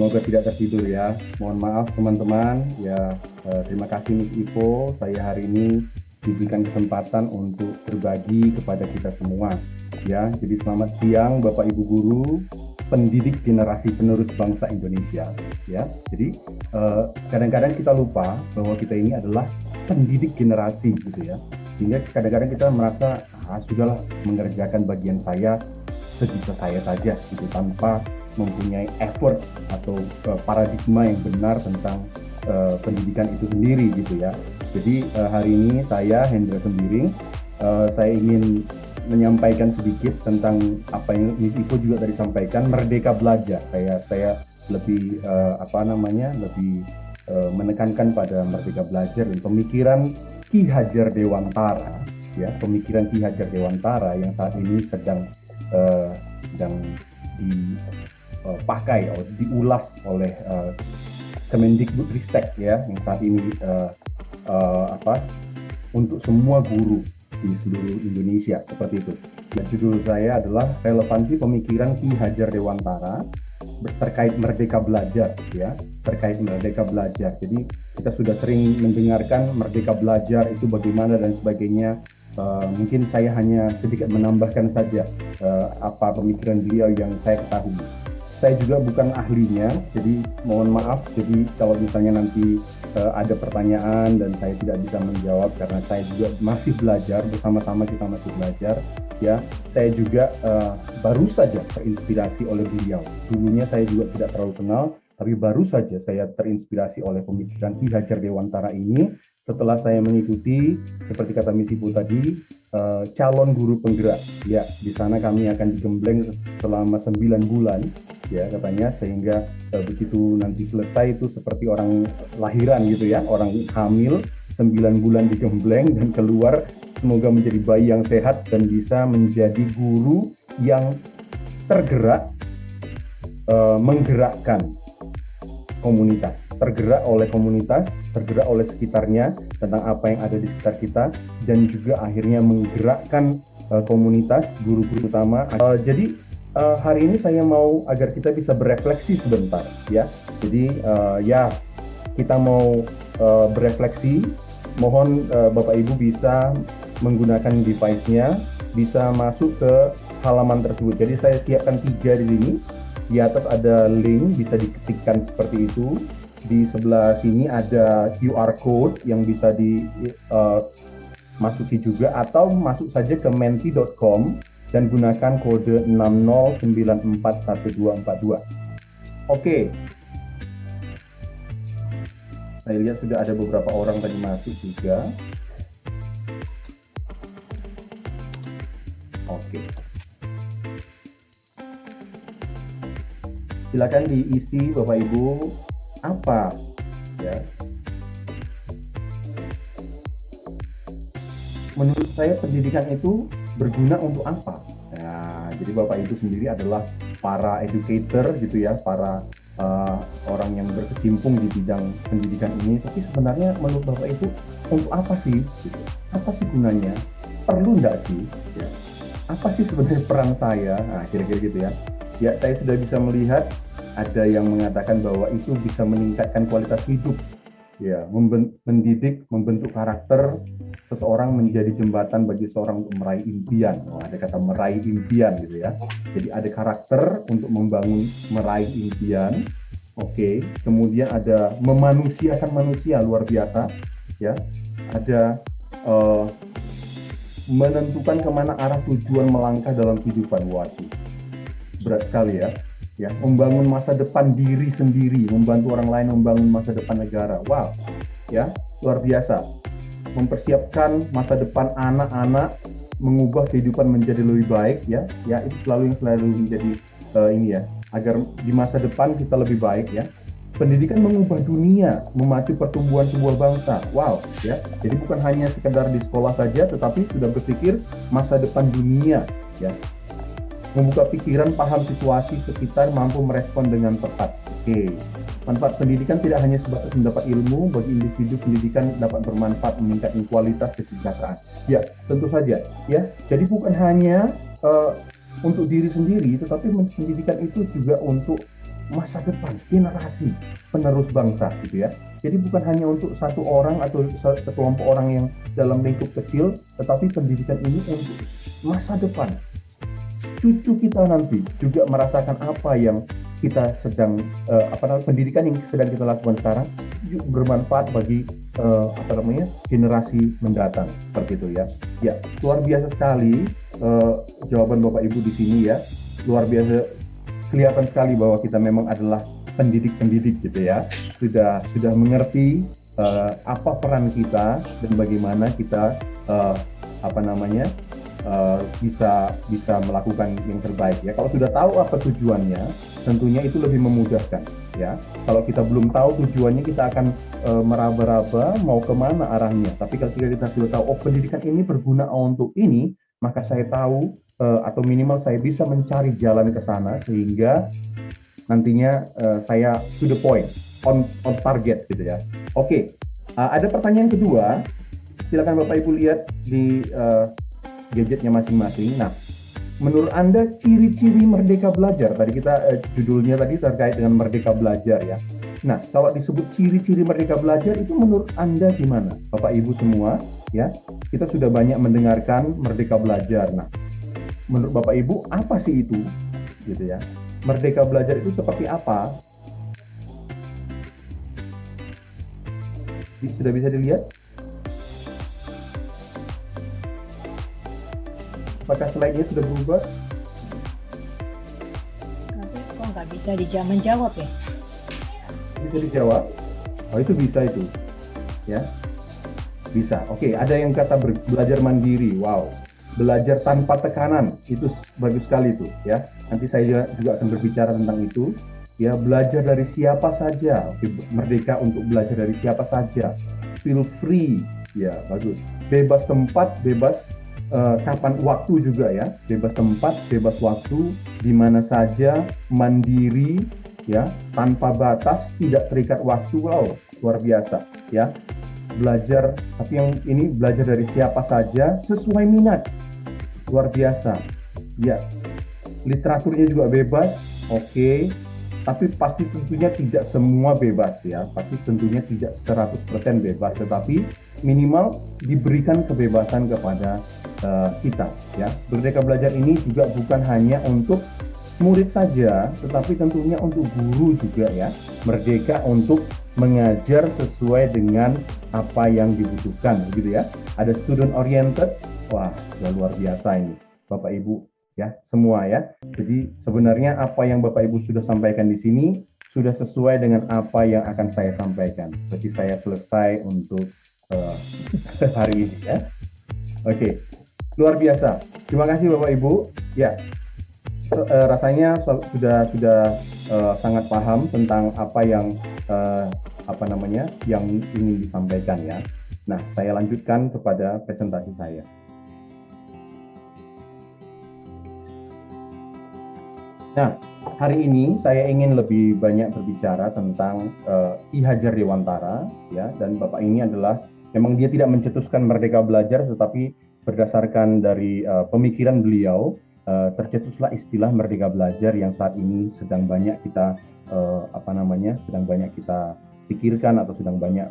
Semoga tidak tertidur ya. Mohon maaf teman-teman. Ya, terima kasih Miss Ivo. Saya hari ini diberikan kesempatan untuk berbagi kepada kita semua. Ya, jadi selamat siang Bapak Ibu guru, pendidik generasi penerus bangsa Indonesia. Ya, jadi kadang-kadang kita lupa bahwa kita ini adalah pendidik generasi gitu ya. Sehingga kadang-kadang kita merasa sudahlah mengerjakan bagian saya sebisa saya saja gitu tanpa mempunyai effort atau paradigma yang benar tentang pendidikan itu sendiri gitu ya. Jadi hari ini saya Hendra Sembiring, saya ingin menyampaikan sedikit tentang apa yang Miss Ivo juga tadi sampaikan, merdeka belajar. Saya lebih lebih menekankan pada merdeka belajar dan pemikiran Ki Hajar Dewantara ya, pemikiran Ki Hajar Dewantara yang saat ini sedang dipakai atau diulas oleh Kemendikbudristek ya, yang saat ini untuk semua guru di seluruh Indonesia seperti itu. Dan judul saya adalah relevansi pemikiran Ki Hajar Dewantara terkait merdeka belajar ya, terkait merdeka belajar. Jadi kita sudah sering mendengarkan merdeka belajar itu bagaimana dan sebagainya. Mungkin saya hanya sedikit menambahkan saja apa pemikiran beliau yang saya ketahui. Saya juga bukan ahlinya, jadi mohon maaf. Jadi kalau misalnya nanti ada pertanyaan dan saya tidak bisa menjawab karena saya juga masih belajar, bersama-sama kita masih belajar. Ya, saya juga baru saja terinspirasi oleh beliau. Dulunya saya juga tidak terlalu kenal, tapi baru saja saya terinspirasi oleh pemikiran Ki Hajar Dewantara ini setelah saya mengikuti, seperti kata Miss Ibu tadi, calon guru penggerak. Ya, di sana kami akan digembleng selama 9 bulan, ya katanya, sehingga begitu nanti selesai itu seperti orang lahiran gitu ya, orang hamil 9 bulan digembleng dan keluar semoga menjadi bayi yang sehat dan bisa menjadi guru yang tergerak, menggerakkan komunitas, tergerak oleh komunitas, tergerak oleh sekitarnya tentang apa yang ada di sekitar kita, dan juga akhirnya menggerakkan komunitas, guru-guru utama. Jadi hari ini saya mau agar kita bisa berefleksi sebentar ya. Jadi ya kita mau berefleksi. Mohon Bapak Ibu bisa menggunakan device-nya, bisa masuk ke halaman tersebut. Jadi saya siapkan 3 di sini. Di atas ada link, bisa diketikkan seperti itu. Di sebelah sini ada QR code yang bisa dimasuki juga, atau masuk saja ke menti.com dan gunakan kode 60941242. Oke. Saya lihat sudah ada beberapa orang tadi masuk juga. Oke. Silakan diisi Bapak Ibu apa ya. Menurut saya pendidikan itu berguna untuk apa? Nah, jadi Bapak Ibu sendiri adalah para educator gitu ya, para orang yang berkecimpung di bidang pendidikan ini. Tapi sebenarnya menurut Bapak Ibu untuk apa sih? Gitu. Apa sih gunanya? Perlu nggak sih? Ya. Apa sih sebenarnya peran saya? Nah, kira-kira gitu ya. Ya, saya sudah bisa melihat ada yang mengatakan bahwa itu bisa meningkatkan kualitas hidup. Ya, mendidik, membentuk karakter seseorang menjadi jembatan bagi seorang untuk meraih impian. Oh, ada kata meraih impian gitu ya. Jadi ada karakter untuk membangun meraih impian. Oke, kemudian ada memanusiakan manusia, luar biasa. Ya, ada menentukan kemana arah tujuan melangkah dalam kehidupan. Waduh, berat sekali ya. Ya, membangun masa depan diri sendiri, membantu orang lain membangun masa depan negara. Wow, ya, luar biasa. Mempersiapkan masa depan anak-anak, mengubah kehidupan menjadi lebih baik, ya. Ya, itu selalu menjadi ini ya, agar di masa depan kita lebih baik ya. Pendidikan mengubah dunia, memacu pertumbuhan sebuah bangsa. Wow, ya. Jadi bukan hanya sekedar di sekolah saja, tetapi sudah berpikir masa depan dunia, ya. membuka pikiran, paham situasi sekitar, mampu merespon dengan tepat. Oke. Manfaat pendidikan tidak hanya sebatas mendapat ilmu, bagi individu pendidikan dapat bermanfaat meningkatkan kualitas kesejahteraan. Ya, tentu saja. Ya, jadi bukan hanya untuk diri sendiri, tetapi pendidikan itu juga untuk masa depan, generasi penerus bangsa, gitu ya. Jadi bukan hanya untuk satu orang atau sekelompok orang yang dalam lingkup kecil, tetapi pendidikan ini untuk masa depan. Cucu kita nanti juga merasakan apa yang kita sedang pendidikan yang sedang kita lakukan sekarang juga bermanfaat bagi generasi mendatang, seperti itu ya. Ya, luar biasa sekali jawaban Bapak Ibu di sini ya. Luar biasa, kelihatan sekali bahwa kita memang adalah pendidik-pendidik gitu ya. Sudah mengerti apa peran kita dan bagaimana kita bisa melakukan yang terbaik ya. Kalau sudah tahu apa tujuannya, tentunya itu lebih memudahkan ya. Kalau kita belum tahu tujuannya, kita akan meraba-raba mau kemana arahnya. Tapi ketika kita sudah tahu, oh pendidikan ini berguna untuk ini, maka saya tahu atau minimal saya bisa mencari jalan ke sana sehingga nantinya saya to the point, on target gitu ya. Oke, ada pertanyaan kedua. Silakan Bapak Ibu lihat di gadgetnya masing-masing. Nah, menurut Anda ciri-ciri merdeka belajar, tadi kita judulnya tadi terkait dengan merdeka belajar ya. Nah, kalau disebut ciri-ciri merdeka belajar itu menurut Anda gimana? Bapak Ibu semua ya, kita sudah banyak mendengarkan merdeka belajar. Nah, menurut Bapak Ibu apa sih itu? Gitu ya. Merdeka belajar itu seperti apa? Sudah bisa dilihat? Apakah slide-nya sudah berubah? Tapi kok nggak bisa menjawab ya? Bisa dijawab? Oh itu bisa itu, ya bisa. Oke, ada yang kata belajar mandiri. Wow, belajar tanpa tekanan itu bagus sekali itu, ya. Nanti saya juga akan berbicara tentang itu. Ya, belajar dari siapa saja. Oke, merdeka untuk belajar dari siapa saja. Feel free, ya bagus. Bebas tempat, bebas kapan waktu juga ya, bebas tempat, bebas waktu, di mana saja, mandiri ya, tanpa batas, tidak terikat waktu. Wow, luar biasa ya. Belajar, tapi yang ini belajar dari siapa saja sesuai minat. Luar biasa. Ya. Literaturnya juga bebas. Oke. Tapi pasti tentunya tidak semua bebas ya. Pasti tentunya tidak 100% bebas, tetapi minimal diberikan kebebasan kepada kita ya. Merdeka belajar ini juga bukan hanya untuk murid saja, tetapi tentunya untuk guru juga ya. Merdeka untuk mengajar sesuai dengan apa yang dibutuhkan gitu ya. Ada student oriented. Wah, sudah luar biasa ini Bapak Ibu ya, semua ya. Jadi sebenarnya apa yang Bapak Ibu sudah sampaikan di sini sudah sesuai dengan apa yang akan saya sampaikan. Jadi saya selesai untuk hari ini ya. Oke, luar biasa. Terima kasih Bapak Ibu. Ya, rasanya sudah sangat paham tentang apa yang yang ingin disampaikan ya. Nah, saya lanjutkan kepada presentasi saya. Nah, hari ini saya ingin lebih banyak berbicara tentang Ki Hajar Dewantara ya, dan Bapak ini adalah memang dia tidak mencetuskan merdeka belajar, tetapi berdasarkan dari pemikiran beliau tercetuslah istilah merdeka belajar yang saat ini sedang banyak kita sedang banyak kita pikirkan atau sedang banyak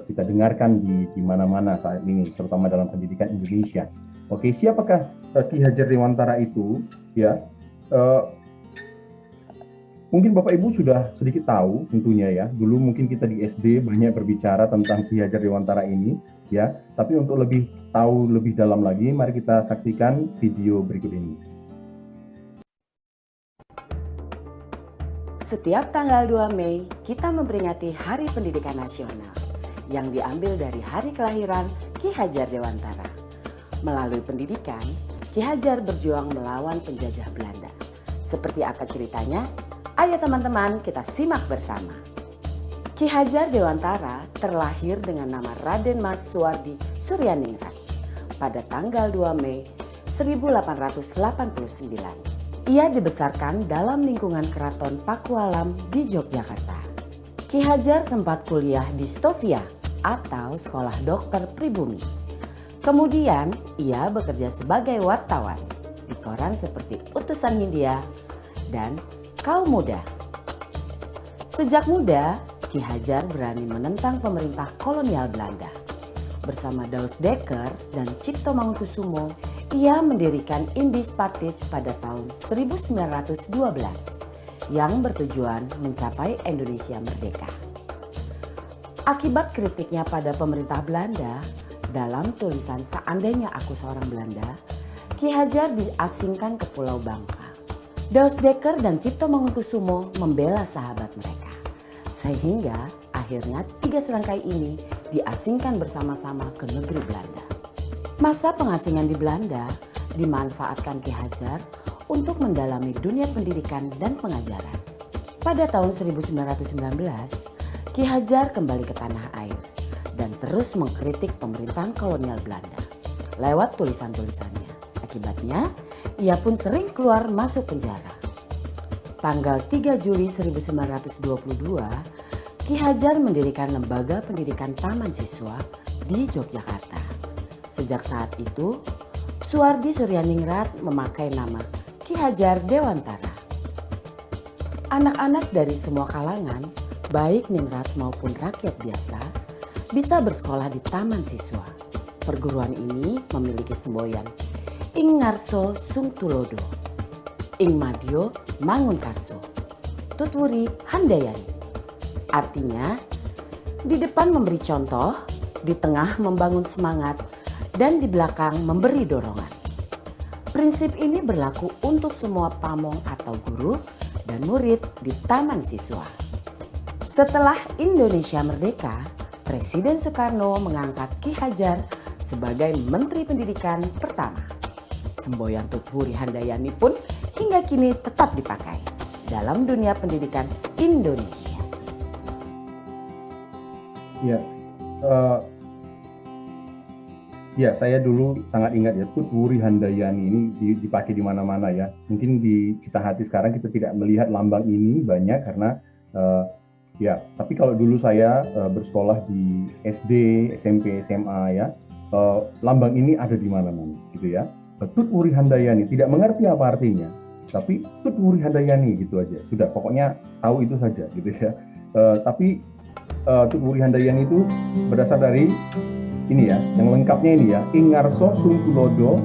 kita dengarkan di mana-mana saat ini, terutama dalam pendidikan Indonesia. Oke, siapakah Ki Hajar Dewantara itu ya? Mungkin Bapak Ibu sudah sedikit tahu tentunya ya. Dulu mungkin kita di SD banyak berbicara tentang Ki Hajar Dewantara ini ya. Tapi untuk lebih tahu lebih dalam lagi, mari kita saksikan video berikut ini. Setiap tanggal 2 Mei kita memperingati Hari Pendidikan Nasional yang diambil dari hari kelahiran Ki Hajar Dewantara. Melalui pendidikan, Ki Hajar berjuang melawan penjajah Belanda. Seperti apa ceritanya? Ayo teman-teman kita simak bersama. Ki Hajar Dewantara terlahir dengan nama Raden Mas Suwardi Suryaningrat pada tanggal 2 Mei 1889 Ia dibesarkan dalam lingkungan Keraton Pakualam di Yogyakarta. Ki Hajar sempat kuliah di Stovia atau Sekolah Dokter Pribumi. Kemudian ia bekerja sebagai wartawan di koran seperti Utusan Hindia dan Kaum Muda. Sejak muda, Ki Hajar berani menentang pemerintah kolonial Belanda. Bersama Daus Dekker dan Cipto Mangunkusumo, ia mendirikan Indies Partij pada tahun 1912 yang bertujuan mencapai Indonesia merdeka. Akibat kritiknya pada pemerintah Belanda, dalam tulisan Seandainya Aku Seorang Belanda, Ki Hajar diasingkan ke Pulau Bangka. Daus Dekker dan Cipto Mangunkusumo membela sahabat mereka. Sehingga akhirnya 3 serangkai ini diasingkan bersama-sama ke negeri Belanda. Masa pengasingan di Belanda dimanfaatkan Ki Hajar untuk mendalami dunia pendidikan dan pengajaran. Pada tahun 1919, Ki Hajar kembali ke tanah air dan terus mengkritik pemerintahan kolonial Belanda lewat tulisan-tulisannya. Akibatnya, ia pun sering keluar masuk penjara. Tanggal 3 Juli 1922, Ki Hajar mendirikan lembaga pendidikan Taman Siswa di Yogyakarta. Sejak saat itu, Suwardi Suryaningrat memakai nama Ki Hajar Dewantara. Anak-anak dari semua kalangan, baik ningrat maupun rakyat biasa, bisa bersekolah di Taman Siswa. Perguruan ini memiliki semboyan Ing Ngarso Sung Tulodo, Ing Madyo Mangunkarso, Tutwuri Handayani. Artinya, di depan memberi contoh, di tengah membangun semangat, dan di belakang memberi dorongan. Prinsip ini berlaku untuk semua pamong atau guru dan murid di Taman Siswa. Setelah Indonesia merdeka, Presiden Soekarno mengangkat Ki Hajar sebagai Menteri Pendidikan pertama. Semboyan Tutwuri Handayani pun hingga kini tetap dipakai dalam dunia pendidikan Indonesia. Ya, saya dulu sangat ingat ya, Tutwuri Handayani ini dipakai di mana-mana ya. Mungkin di Citahati sekarang kita tidak melihat lambang ini banyak karena tapi kalau dulu saya bersekolah di SD, SMP, SMA ya, lambang ini ada di mana-mana gitu ya. Tutwuri Handayani, tidak mengerti apa artinya, tapi Tutwuri Handayani gitu aja. Sudah, pokoknya tahu itu saja gitu ya. Tapi Tutwuri Handayani itu berdasar dari ini ya, yang lengkapnya ini ya, Ing Ngarso Sung Tulodo,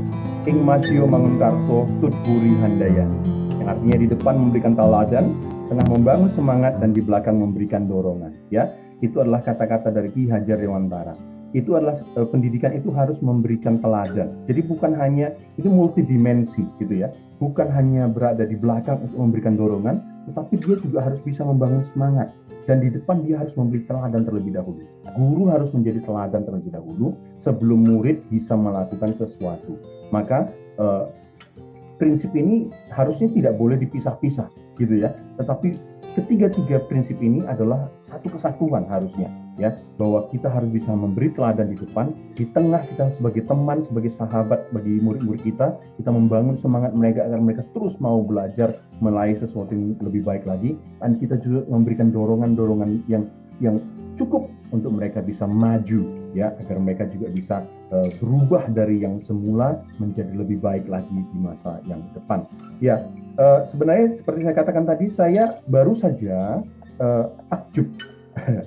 Ing Madyo Mangunkarso, Tutwuri Handayani. Yang artinya di depan memberikan teladan, tengah membangun semangat, dan di belakang memberikan dorongan. Ya, itu adalah kata-kata dari Ki Hajar Dewantara. Itu adalah pendidikan itu harus memberikan teladan. Jadi bukan hanya, itu multidimensi gitu ya. Bukan hanya berada di belakang untuk memberikan dorongan, tetapi dia juga harus bisa membangun semangat. Dan di depan dia harus memberi teladan terlebih dahulu. Guru harus menjadi teladan terlebih dahulu sebelum murid bisa melakukan sesuatu. Maka prinsip ini harusnya tidak boleh dipisah-pisah gitu ya. Tetapi ketiga-tiga prinsip ini adalah satu kesatuan harusnya ya, bahwa kita harus bisa memberi teladan di depan, di tengah kita sebagai teman, sebagai sahabat bagi murid-murid kita membangun semangat mereka agar mereka terus mau belajar meraih sesuatu yang lebih baik lagi, dan kita juga memberikan dorongan-dorongan yang cukup untuk mereka bisa maju ya, agar mereka juga bisa berubah dari yang semula menjadi lebih baik lagi di masa yang depan. Ya, sebenarnya seperti saya katakan tadi, saya baru saja takjub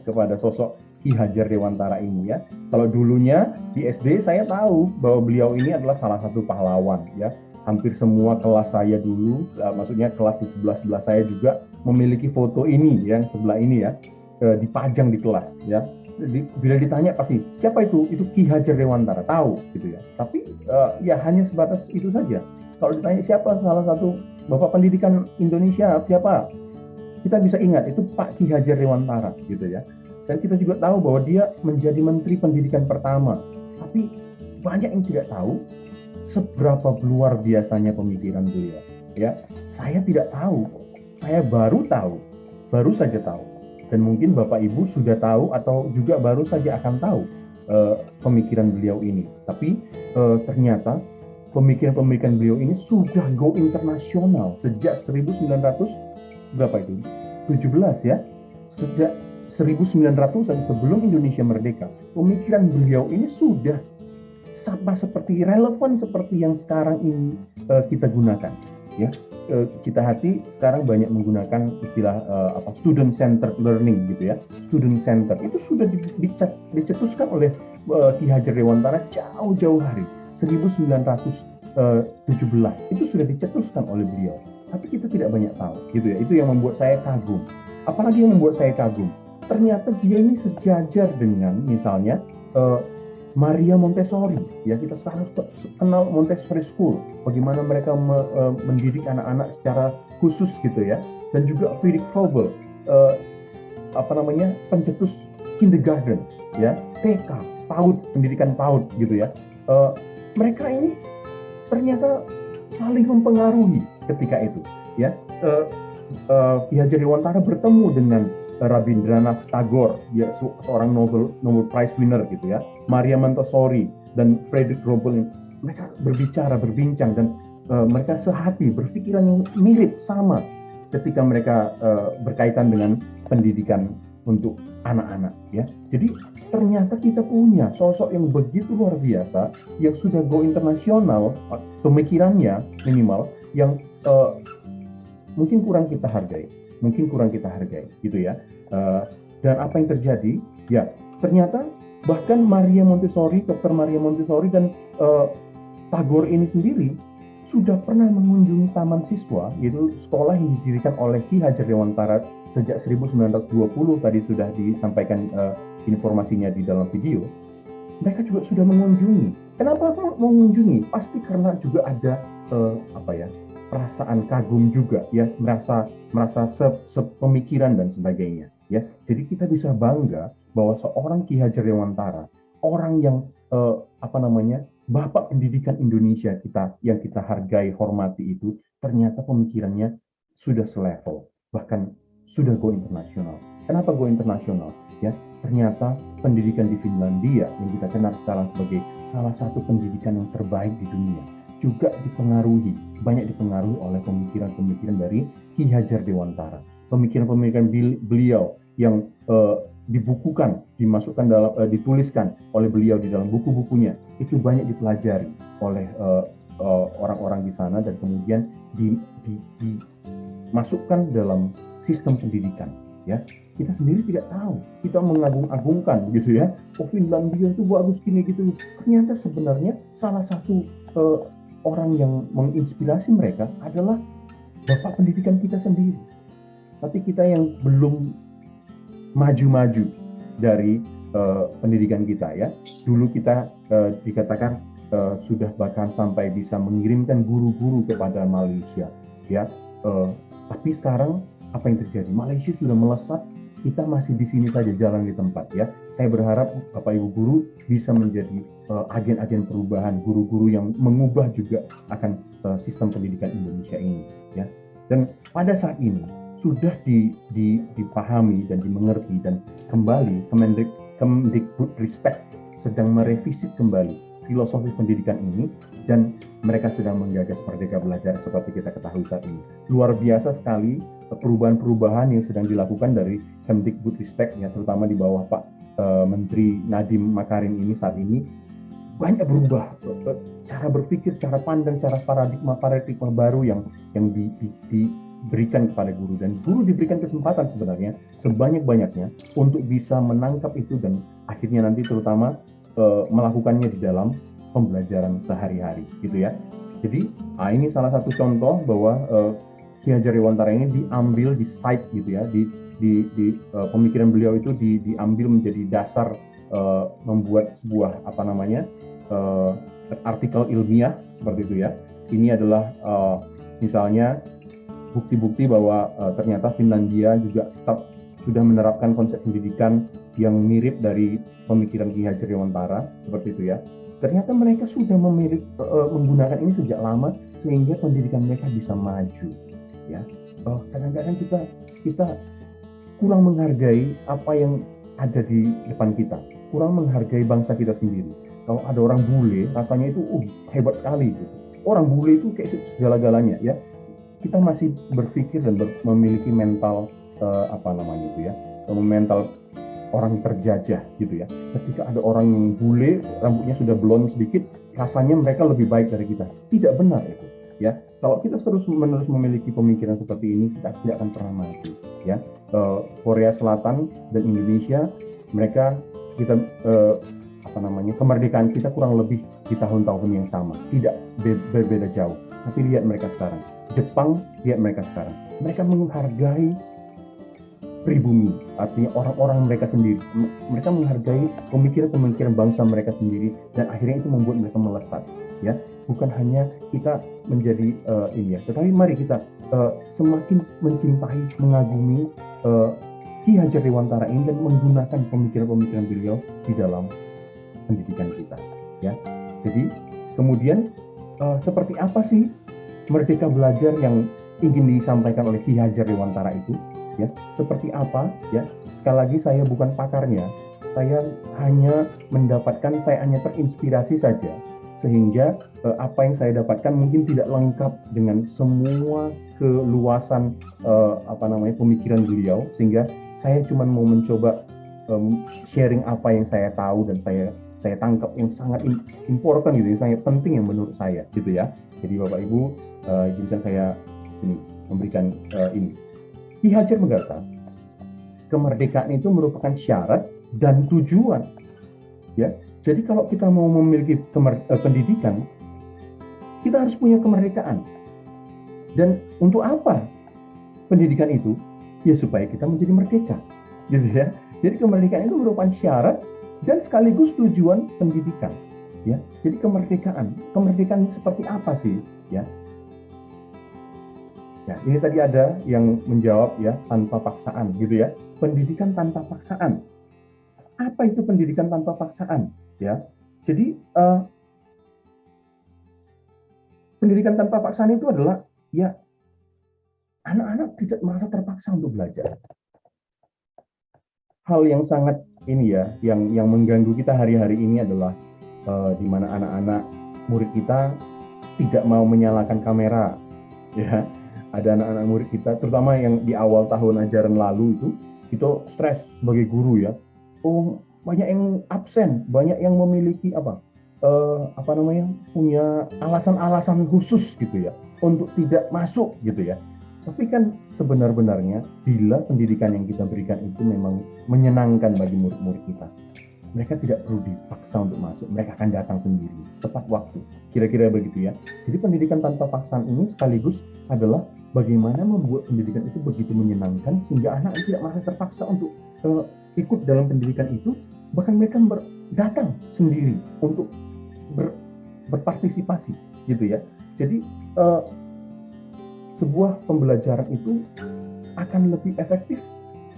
kepada sosok Ki Hajar Dewantara ini ya. Kalau dulunya di SD saya tahu bahwa beliau ini adalah salah satu pahlawan ya. Hampir semua kelas saya dulu, maksudnya kelas di sebelah saya juga memiliki foto ini yang sebelah ini ya, dipajang di kelas ya. Bila ditanya pasti siapa itu Ki Hajar Dewantara, tahu gitu ya. Tapi ya hanya sebatas itu saja. Kalau ditanya siapa salah satu Bapak Pendidikan Indonesia, siapa? Kita bisa ingat itu Pak Ki Hajar Dewantara gitu ya. Dan kita juga tahu bahwa dia menjadi Menteri Pendidikan pertama. Tapi banyak yang tidak tahu seberapa luar biasanya pemikiran beliau ya. Saya tidak tahu. Saya baru saja tahu. Dan mungkin Bapak Ibu sudah tahu atau juga baru saja akan tahu pemikiran beliau ini. Tapi ternyata pemikiran-pemikiran beliau ini sudah go internasional sejak 1900 berapa itu? 17 ya. Sejak 1900-an sebelum Indonesia merdeka, pemikiran beliau ini sudah sama seperti relevan seperti yang sekarang ini kita gunakan ya. Kita sekarang banyak menggunakan istilah student centered learning gitu ya. Student center itu sudah dicetuskan oleh Ki Hajar Dewantara jauh-jauh hari 1917 itu sudah dicetuskan oleh beliau. Tapi kita tidak banyak tahu gitu ya. Itu yang membuat saya kagum. Apalagi yang membuat saya kagum, ternyata dia ini sejajar dengan misalnya Maria Montessori ya. Kita sekarang kenal Montessori School, bagaimana mereka mendidik anak-anak secara khusus gitu ya. Dan juga Friedrich Froebel, pencetus kindergarten ya, TK, PAUD, pendidikan PAUD gitu ya. Mereka ini ternyata saling mempengaruhi ketika itu ya. Ki Hajar Dewantara bertemu dengan Rabindranath Tagore, dia seorang Nobel Prize winner gitu ya. Maria Montessori dan Friedrich Froebel, mereka berbincang dan mereka sehati, berpikiran yang mirip sama ketika mereka berkaitan dengan pendidikan untuk anak-anak ya. Jadi ternyata kita punya sosok yang begitu luar biasa yang sudah go internasional, pemikirannya minimal yang mungkin kurang kita hargai gitu ya. Dan apa yang terjadi ya, ternyata bahkan Dr. Maria Montessori dan Tagore ini sendiri sudah pernah mengunjungi taman siswa, yaitu sekolah yang didirikan oleh Ki Hajar Dewantara sejak 1920, tadi sudah disampaikan informasinya di dalam video. Mereka juga sudah mengunjungi. Kenapa mengunjungi? Pasti karena juga ada perasaan kagum juga ya, merasa sepemikiran dan sebagainya ya. Jadi kita bisa bangga bahwa seorang Ki Hajar Dewantara, orang yang bapak pendidikan Indonesia yang kita hargai, hormati itu, ternyata pemikirannya sudah selevel, bahkan sudah go internasional. Kenapa go internasional? Ya, ternyata pendidikan di Finlandia yang kita kenal sekarang sebagai salah satu pendidikan yang terbaik di dunia juga banyak dipengaruhi oleh pemikiran-pemikiran dari Ki Hajar Dewantara. Pemikiran-pemikiran beliau yang dibukukan, dituliskan oleh beliau di dalam buku-bukunya, itu banyak dipelajari oleh orang-orang di sana dan kemudian dimasukkan dalam sistem pendidikan. Ya, kita sendiri tidak tahu, kita mengagung-agungkan gitu ya. Finlandia itu bagus gini gitu. Ternyata sebenarnya salah satu orang yang menginspirasi mereka adalah bapak pendidikan kita sendiri. Tapi kita yang belum maju-maju dari pendidikan kita ya. Dulu kita dikatakan sudah bahkan sampai bisa mengirimkan guru-guru kepada Malaysia ya. Tapi sekarang apa yang terjadi? Malaysia sudah melesat, kita masih di sini saja, jalan di tempat ya. Saya berharap Bapak Ibu guru bisa menjadi agen-agen perubahan, guru-guru yang mengubah juga akan sistem pendidikan Indonesia ini ya. Dan pada saat ini sudah dipahami dan dimengerti, dan kembali Kemdikbudristek sedang merevisi kembali filosofi pendidikan ini, dan mereka sedang menggagas Merdeka Belajar seperti kita ketahui saat ini. Luar biasa sekali perubahan-perubahan yang sedang dilakukan dari Kemdikbudristek ya, terutama di bawah Pak Menteri Nadiem Makarim ini saat ini banyak berubah cara berpikir, cara pandang, cara paradigma baru yang diberikan kepada guru, dan guru diberikan kesempatan sebenarnya sebanyak-banyaknya untuk bisa menangkap itu dan akhirnya nanti terutama melakukannya di dalam pembelajaran sehari-hari gitu ya. Jadi ini salah satu contoh bahwa Ki Hajar Dewantara ini diambil di site gitu ya, di pemikiran beliau itu diambil menjadi dasar membuat sebuah artikel ilmiah seperti itu ya. Ini adalah misalnya bukti-bukti bahwa ternyata Finlandia juga tetap sudah menerapkan konsep pendidikan yang mirip dari pemikiran Ki Hajar Dewantara seperti itu ya. Ternyata mereka sudah menggunakan ini sejak lama sehingga pendidikan mereka bisa maju ya. Kadang-kadang kita kurang menghargai apa yang ada di depan kita, kurang menghargai bangsa kita sendiri. Kalau ada orang bule, rasanya itu hebat sekali gitu. orang bule itu kayak segala-galanya ya. Kita masih berpikir dan memiliki mental apa namanya itu ya, mental orang terjajah gitu ya. Ketika ada orang yang bule, rambutnya sudah blond sedikit, rasanya mereka lebih baik dari kita. Tidak benar itu ya. Kalau kita terus-menerus memiliki pemikiran seperti ini, kita tidak akan pernah maju ya. Korea Selatan dan Indonesia, mereka kita apa namanya, kemerdekaan kita kurang lebih di tahun-tahun yang sama, tidak berbeda jauh. Tapi lihat mereka sekarang, Jepang, lihat mereka sekarang, mereka menghargai pribumi, artinya orang-orang mereka sendiri. Mereka menghargai pemikiran-pemikiran bangsa mereka sendiri, dan akhirnya itu membuat mereka melesat ya. Bukan hanya kita menjadi ini ya, tetapi mari kita semakin mencintai, mengagumi Ki Hajar Dewantara ini dan menggunakan pemikiran-pemikiran beliau di dalam pendidikan kita ya. Jadi kemudian seperti apa sih Merdeka Belajar yang ingin disampaikan oleh Ki Hajar Dewantara itu ya? Seperti apa ya? Sekali lagi, saya bukan pakarnya, saya hanya terinspirasi saja, sehingga apa yang saya dapatkan mungkin tidak lengkap dengan semua keluasan apa namanya pemikiran beliau, sehingga saya cuma mau mencoba sharing apa yang saya tahu dan saya tangkap yang sangat important gitu, yang sangat penting yang menurut saya gitu ya. Jadi Bapak Ibu, izinkan saya memberikan ini. Ki Hajar berkata, kemerdekaan itu merupakan syarat dan tujuan ya. Jadi kalau kita mau memiliki pendidikan, kita harus punya kemerdekaan. Dan untuk apa pendidikan itu? Ya supaya kita menjadi merdeka gitu ya. Jadi kemerdekaan itu merupakan syarat dan sekaligus tujuan pendidikan ya. Jadi kemerdekaan seperti apa sih ya? Ya, ini tadi ada yang menjawab ya, tanpa paksaan gitu ya. Pendidikan tanpa paksaan. Apa itu pendidikan tanpa paksaan ya? Jadi pendidikan tanpa paksaan itu adalah ya anak-anak tidak merasa terpaksa untuk belajar. Hal yang sangat ini ya, yang mengganggu kita hari-hari ini adalah di mana anak-anak murid kita tidak mau menyalakan kamera ya. Ada anak-anak murid kita, terutama yang di awal tahun ajaran lalu itu stres sebagai guru ya. Oh, banyak yang absen, banyak yang memiliki apa namanya, punya alasan-alasan khusus gitu ya untuk tidak masuk gitu ya. Tapi kan sebenar-benarnya bila pendidikan yang kita berikan itu memang menyenangkan bagi murid-murid kita, mereka tidak perlu dipaksa untuk masuk, mereka akan datang sendiri tepat waktu. Kira-kira begitu ya. Jadi pendidikan tanpa paksaan ini sekaligus adalah bagaimana membuat pendidikan itu begitu menyenangkan sehingga anak tidak merasa terpaksa untuk ikut dalam pendidikan itu, bahkan mereka datang sendiri untuk berpartisipasi gitu ya. Jadi sebuah pembelajaran itu akan lebih efektif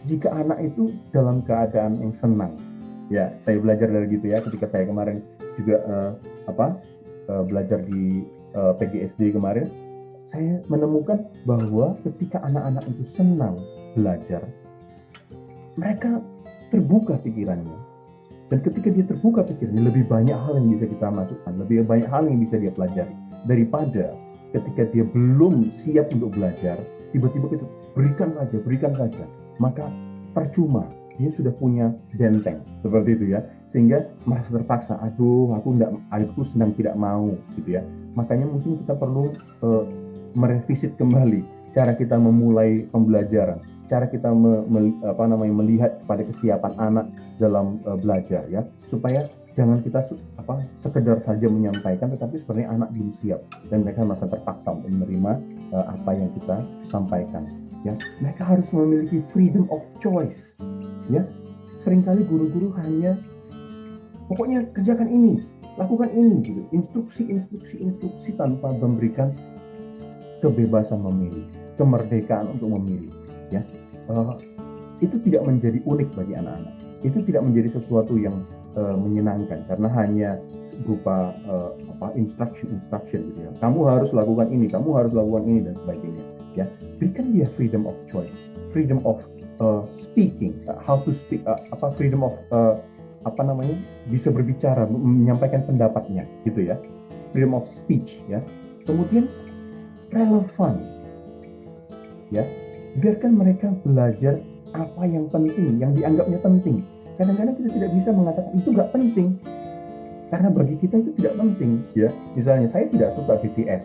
jika anak itu dalam keadaan yang senang. Ya, saya belajar dari gitu ya. Ketika saya kemarin juga belajar di PGSD kemarin, saya menemukan bahwa ketika anak-anak itu senang belajar, mereka terbuka pikirannya. Dan ketika dia terbuka pikirannya, lebih banyak hal yang bisa kita masukkan, lebih banyak hal yang bisa dia pelajari. Daripada ketika dia belum siap untuk belajar, tiba-tiba kita berikan saja. Maka percuma, dia sudah punya benteng seperti itu ya, sehingga merasa terpaksa, aku sedang tidak mau gitu ya. Makanya mungkin kita perlu merevisit kembali cara kita memulai pembelajaran, cara kita melihat pada kesiapan anak dalam belajar ya, supaya jangan kita sekedar saja menyampaikan, tetapi sebenarnya anak belum siap dan mereka merasa terpaksa untuk menerima apa yang kita sampaikan ya. Mereka harus memiliki freedom of choice ya. Seringkali guru-guru hanya pokoknya kerjakan ini, lakukan ini gitu, instruksi tanpa memberikan kebebasan memilih, kemerdekaan untuk memilih ya. Itu tidak menjadi unik bagi anak-anak, itu tidak menjadi sesuatu yang menyenangkan karena hanya berupa instruction gitu ya. Kamu harus lakukan ini, dan sebagainya ya. Berikan dia freedom of choice, freedom of speaking, how to speak, freedom of bisa berbicara, menyampaikan pendapatnya gitu ya, freedom of speech ya. Kemudian relevan, ya, biarkan mereka belajar apa yang penting, yang dianggapnya penting. Kadang-kadang kita tidak bisa mengatakan itu nggak penting, karena bagi kita itu tidak penting, ya. Misalnya saya tidak suka BTS,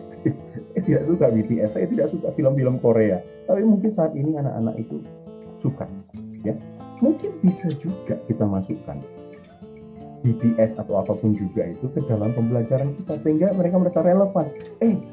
saya tidak suka BTS, saya tidak suka film-film Korea, tapi mungkin saat ini anak-anak itu suka, ya. Mungkin bisa juga kita masukkan BTS atau apapun juga itu ke dalam pembelajaran kita sehingga mereka merasa relevan.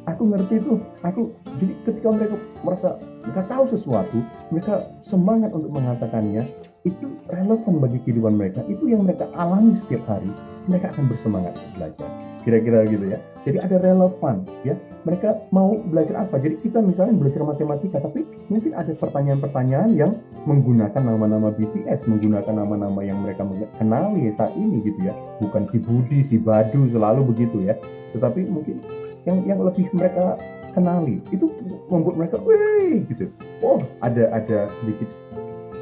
Aku ngerti itu. Jadi ketika mereka tahu sesuatu, mereka semangat untuk mengatakannya, itu relevan bagi kehidupan mereka. Itu yang mereka alami setiap hari. Mereka akan bersemangat belajar. Kira-kira gitu ya. Jadi ada relevan, ya. Mereka mau belajar apa? Jadi kita misalnya belajar matematika, tapi mungkin ada pertanyaan-pertanyaan yang menggunakan nama-nama BTS, menggunakan nama-nama yang mereka kenali saat ini gitu ya. Bukan si Budi, si Badu selalu begitu ya. Tetapi mungkin yang lebih mereka kenali itu membuat mereka, wih gitu. Oh, ada sedikit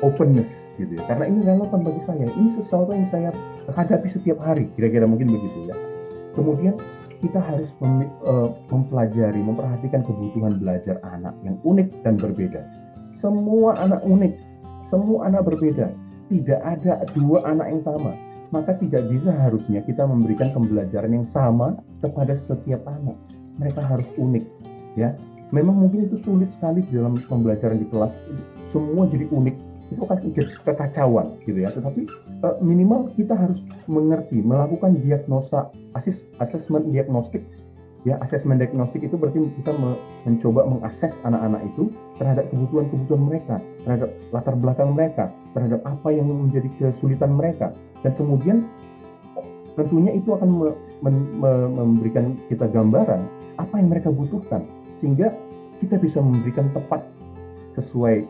openness gitu ya. Karena ini relevan bagi saya. Ini sesuatu yang saya hadapi setiap hari. Kira-kira mungkin begitu ya. Kemudian kita harus mempelajari, memperhatikan kebutuhan belajar anak yang unik dan berbeda. Semua anak unik, semua anak berbeda. Tidak ada dua anak yang sama. Maka tidak bisa harusnya kita memberikan pembelajaran yang sama kepada setiap anak. Mereka harus unik, ya. Memang mungkin itu sulit sekali dalam pembelajaran di kelas. Semua jadi unik. Itu akan jadi kekacauan gitu ya. Tetapi minimal kita harus mengerti, melakukan diagnosa, asesmen diagnostik. Ya, asesmen diagnostik itu berarti kita mencoba mengakses anak-anak itu terhadap kebutuhan-kebutuhan mereka, terhadap latar belakang mereka, terhadap apa yang menjadi kesulitan mereka. Dan kemudian tentunya itu akan memberikan kita gambaran apa yang mereka butuhkan, sehingga kita bisa memberikan tepat sesuai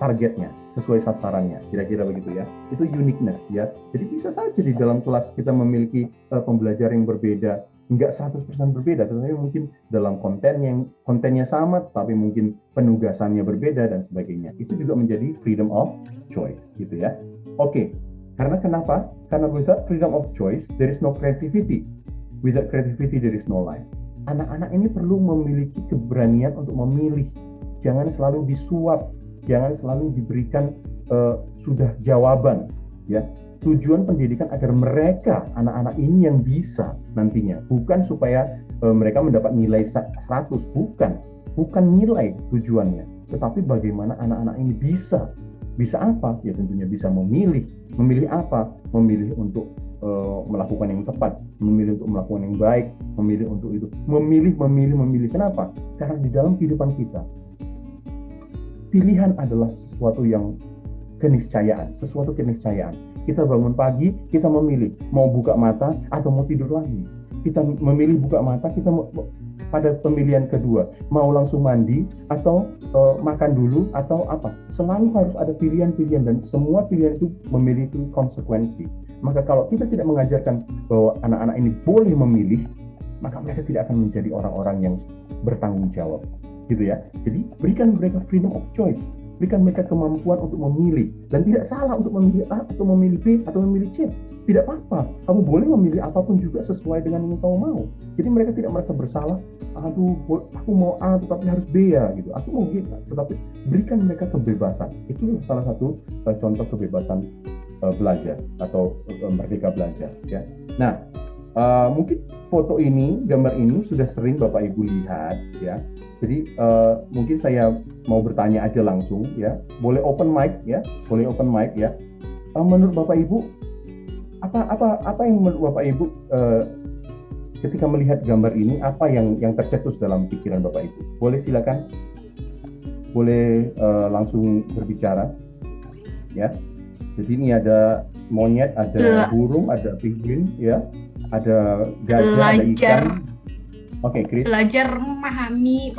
targetnya, sesuai sasarannya, kira-kira begitu ya. Itu uniqueness ya. Jadi bisa saja di dalam kelas kita memiliki pembelajaran yang berbeda, nggak 100% berbeda, tetapi mungkin dalam kontennya sama, tetapi mungkin penugasannya berbeda dan sebagainya. Itu juga menjadi freedom of choice gitu ya. Oke. Karena kenapa? Karena without freedom of choice, there is no creativity. Without creativity, there is no life. Anak-anak ini perlu memiliki keberanian untuk memilih. Jangan selalu disuap, jangan selalu diberikan sudah jawaban. Ya, tujuan pendidikan agar mereka, anak-anak ini yang bisa nantinya, bukan supaya mereka mendapat nilai 100, bukan nilai tujuannya, tetapi bagaimana anak-anak ini bisa apa? Ya tentunya bisa memilih apa? Memilih untuk melakukan yang tepat, memilih untuk melakukan yang baik, memilih untuk itu, memilih. Kenapa? Karena di dalam kehidupan kita, pilihan adalah sesuatu yang keniscayaan. Kita bangun pagi, kita memilih mau buka mata atau mau tidur lagi. Kita memilih buka mata, kita pada pemilihan kedua mau langsung mandi atau makan dulu atau apa. Selalu harus ada pilihan-pilihan dan semua pilihan itu memiliki konsekuensi. Maka kalau kita tidak mengajarkan bahwa anak-anak ini boleh memilih, maka mereka tidak akan menjadi orang-orang yang bertanggung jawab. Gitu ya. Jadi berikan mereka freedom of choice, berikan mereka kemampuan untuk memilih, dan tidak salah untuk memilih A atau memilih B atau memilih C. Tidak apa-apa, kamu boleh memilih apapun juga sesuai dengan yang kamu mau. Jadi mereka tidak merasa bersalah, aduh aku mau A tetapi harus B ya gitu, aku mau B, tetapi berikan mereka kebebasan. Itu salah satu contoh kebebasan belajar atau merdeka belajar ya. Nah, mungkin foto ini, gambar ini sudah sering Bapak Ibu lihat ya. Jadi mungkin saya mau bertanya aja langsung ya. Boleh open mic ya. Menurut Bapak Ibu apa yang menurut Bapak Ibu ketika melihat gambar ini, apa yang tercetus dalam pikiran Bapak Ibu? Boleh silakan. Boleh langsung berbicara ya. Jadi ini ada monyet, ada burung, ada penguin ya. Ada gajah, ada ikan. Oke, Chris. Belajar memahami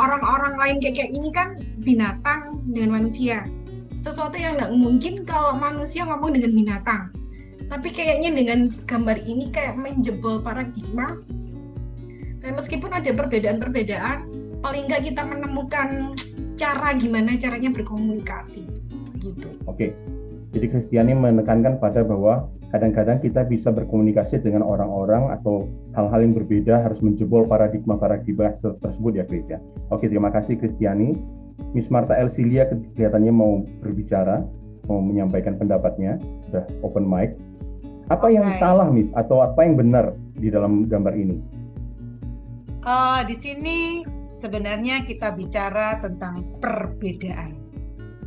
orang-orang lain kayak ini kan binatang dengan manusia. Sesuatu yang nggak mungkin kalau manusia ngomong dengan binatang. Tapi kayaknya dengan gambar ini kayak menjebol paradigma. Dan meskipun ada perbedaan-perbedaan, paling nggak kita menemukan gimana caranya berkomunikasi gitu. Oke. Jadi Kristiani menekankan pada bahwa kadang-kadang kita bisa berkomunikasi dengan orang-orang atau hal-hal yang berbeda, harus menjebol paradigma tersebut ya Chris ya. Oke, terima kasih Kristiani. Miss Marta Elsilia kelihatannya mau berbicara, mau menyampaikan pendapatnya, sudah open mic. Apa yang salah Miss atau apa yang benar di dalam gambar ini? Di sini sebenarnya kita bicara tentang perbedaan.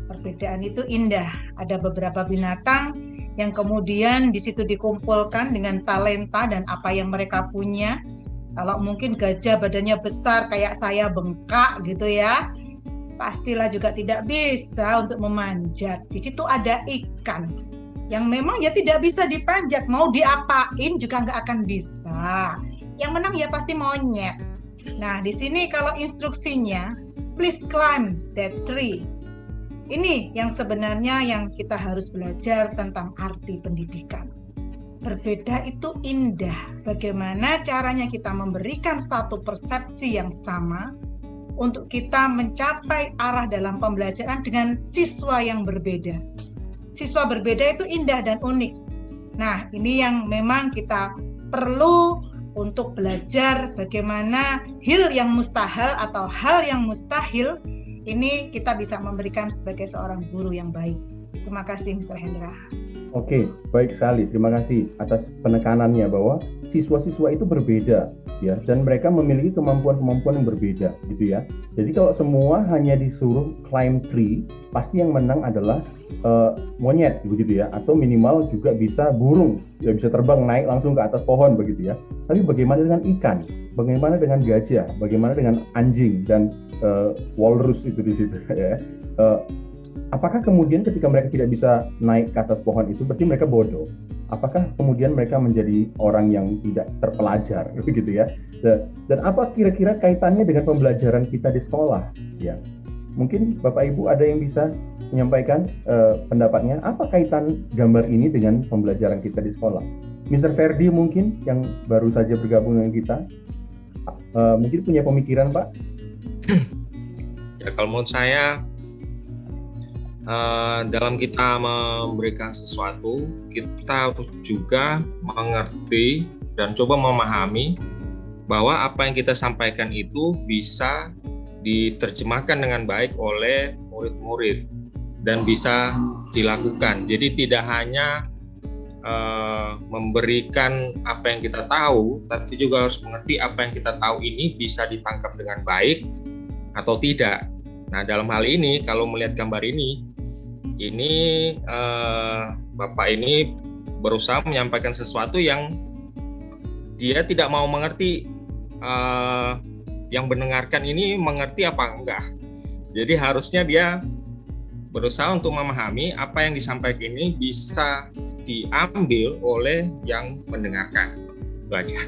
Perbedaan itu indah. Ada beberapa binatang yang kemudian di situ dikumpulkan dengan talenta dan apa yang mereka punya. Kalau mungkin gajah badannya besar kayak saya bengkak gitu ya, pastilah juga tidak bisa untuk memanjat. Di situ ada ikan yang memang ya tidak bisa dipanjat, mau diapain juga nggak akan bisa. Yang menang ya pasti monyet. Nah di sini kalau instruksinya, please climb that tree. Ini yang sebenarnya yang kita harus belajar tentang arti pendidikan. Berbeda itu indah. Bagaimana caranya kita memberikan satu persepsi yang sama untuk kita mencapai arah dalam pembelajaran dengan siswa yang berbeda. Siswa berbeda itu indah dan unik. Nah, ini yang memang kita perlu untuk belajar bagaimana hal yang mustahil atau hal yang mustahil ini kita bisa memberikan sebagai seorang guru yang baik. Terima kasih Mr. Hendra. Oke, baik sekali. Terima kasih atas penekanannya bahwa siswa-siswa itu berbeda ya, dan mereka memiliki kemampuan-kemampuan yang berbeda gitu ya. Jadi kalau semua hanya disuruh climb tree, pasti yang menang adalah monyet begitu ya, atau minimal juga bisa burung, ya bisa terbang naik langsung ke atas pohon begitu ya. Tapi bagaimana dengan ikan? Bagaimana dengan gajah? Bagaimana dengan anjing dan walrus itu di situ ya? Apakah kemudian ketika mereka tidak bisa naik ke atas pohon itu berarti mereka bodoh? Apakah kemudian mereka menjadi orang yang tidak terpelajar begitu ya? Dan apa kira-kira kaitannya dengan pembelajaran kita di sekolah? Ya, mungkin Bapak Ibu ada yang bisa menyampaikan pendapatnya. Apa kaitan gambar ini dengan pembelajaran kita di sekolah? Mr. Ferdi mungkin yang baru saja bergabung dengan kita, mungkin punya pemikiran Pak? Ya, kalau menurut saya dalam kita memberikan sesuatu, kita harus juga mengerti dan coba memahami bahwa apa yang kita sampaikan itu bisa diterjemahkan dengan baik oleh murid-murid dan bisa dilakukan. Jadi tidak hanya memberikan apa yang kita tahu, tapi juga harus mengerti apa yang kita tahu ini bisa ditangkap dengan baik atau tidak. Nah, dalam hal ini kalau melihat gambar ini Bapak ini berusaha menyampaikan sesuatu yang dia tidak mau mengerti, yang mendengarkan ini mengerti apa enggak. Jadi harusnya dia berusaha untuk memahami apa yang disampaikan ini bisa diambil oleh yang mendengarkan. Itu aja.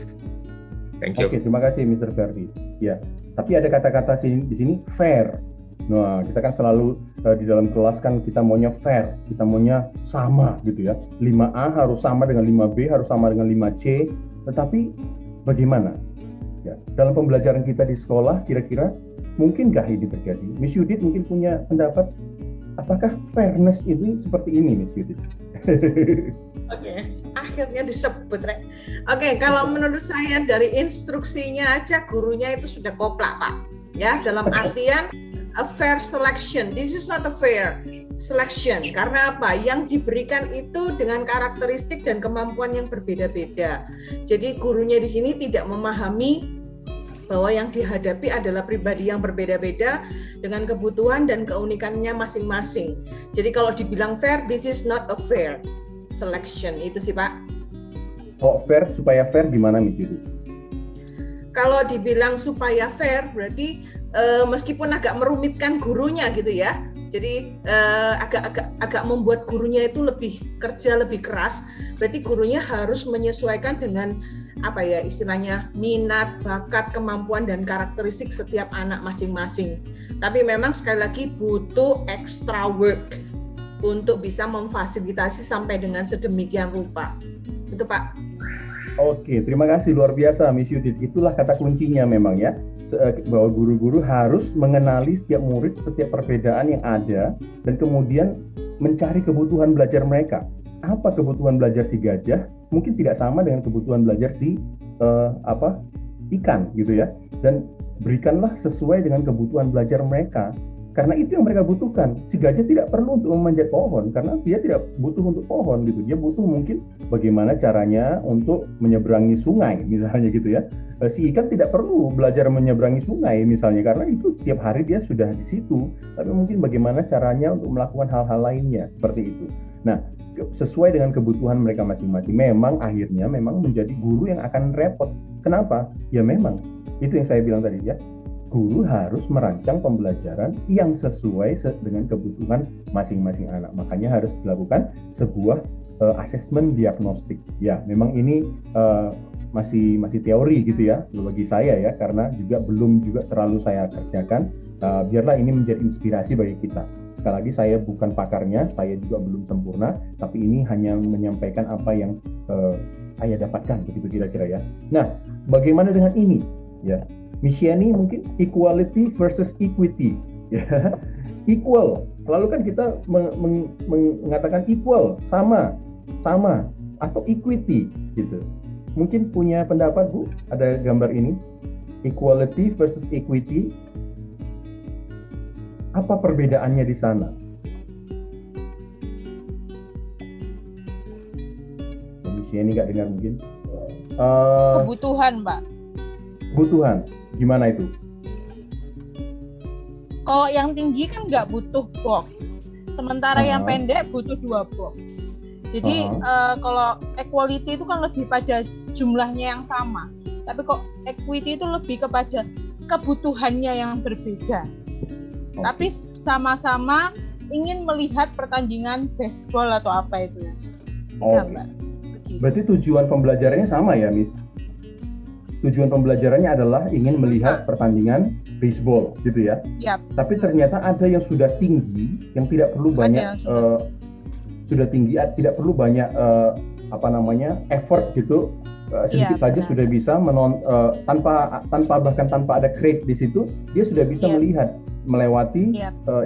Thank you. Oke, terima kasih Mr. Ferdi. Ya, tapi ada kata-kata di sini fair. Nah, kita kan selalu di dalam kelas kan kita maunya fair, kita maunya sama gitu ya. 5A harus sama dengan 5B, harus sama dengan 5C. Tetapi bagaimana? Ya, dalam pembelajaran kita di sekolah, kira-kira mungkinkah ini terjadi? Miss Yudit mungkin punya pendapat, apakah fairness ini seperti ini, Miss Yudit? Oke, akhirnya disebut, Rek. Oke, kalau menurut saya dari instruksinya aja gurunya itu sudah koplak, Pak. Ya, dalam artian a fair selection. This is not a fair selection. Karena apa? Yang diberikan itu dengan karakteristik dan kemampuan yang berbeda-beda. Jadi gurunya di sini tidak memahami bahwa yang dihadapi adalah pribadi yang berbeda-beda dengan kebutuhan dan keunikannya masing-masing. Jadi kalau dibilang fair, this is not a fair selection. Itu sih, Pak. Oh, fair, supaya fair gimana, Miss Yudit? Kalau dibilang supaya fair, berarti meskipun agak merumitkan gurunya gitu ya. Jadi agak membuat gurunya itu lebih kerja lebih keras. Berarti gurunya harus menyesuaikan dengan apa ya istilahnya minat, bakat, kemampuan dan karakteristik setiap anak masing-masing. Tapi memang sekali lagi butuh extra work untuk bisa memfasilitasi sampai dengan sedemikian rupa. Itu Pak. Oke, terima kasih, luar biasa Miss Yudit. Itulah kata kuncinya memang ya, bahwa guru-guru harus mengenali setiap murid, setiap perbedaan yang ada, dan kemudian mencari kebutuhan belajar mereka. Apa kebutuhan belajar si gajah? Mungkin tidak sama dengan kebutuhan belajar si ikan gitu ya. Dan berikanlah sesuai dengan kebutuhan belajar mereka. Karena itu yang mereka butuhkan. Si gajah tidak perlu untuk memanjat pohon karena dia tidak butuh untuk pohon gitu. Dia butuh mungkin bagaimana caranya untuk menyeberangi sungai misalnya gitu ya. Si ikan tidak perlu belajar menyeberangi sungai misalnya karena itu tiap hari dia sudah di situ. Tapi mungkin bagaimana caranya untuk melakukan hal-hal lainnya seperti itu. Nah, sesuai dengan kebutuhan mereka masing-masing. Memang akhirnya menjadi guru yang akan repot. Kenapa? Ya memang itu yang saya bilang tadi ya. Guru harus merancang pembelajaran yang sesuai dengan kebutuhan masing-masing anak. Makanya harus dilakukan sebuah asesmen diagnostik. Ya, memang ini masih teori gitu ya bagi saya ya, karena belum terlalu saya kerjakan. Biarlah ini menjadi inspirasi bagi kita. Sekali lagi saya bukan pakarnya, saya juga belum sempurna, tapi ini hanya menyampaikan apa yang saya dapatkan begitu kira-kira ya. Nah, bagaimana dengan ini? Ya. Missiani mungkin equality versus equity, ya. Equal, selalu kan kita mengatakan equal, sama, atau equity, gitu. Mungkin punya pendapat Bu, ada gambar ini, equality versus equity, apa perbedaannya di sana? Missiani nggak dengar mungkin? Kebutuhan, Mbak. Kebutuhan. Gimana itu? Kalau yang tinggi kan nggak butuh box, sementara yang pendek butuh 2 box. Jadi kalau equality itu kan lebih pada jumlahnya yang sama, tapi kok equity itu lebih kepada kebutuhannya yang berbeda. Tapi sama-sama ingin melihat pertandingan baseball atau apa itu. Gambar. Berarti tujuan pembelajarannya sama ya, Miss? Tujuan pembelajarannya adalah ingin melihat pertandingan baseball gitu ya. Yap. Tapi ternyata ada yang sudah tinggi yang tidak perlu banyak tidak perlu banyak effort gitu. Sedikit saja sudah bisa tanpa ada crate di situ, dia sudah bisa melihat melewati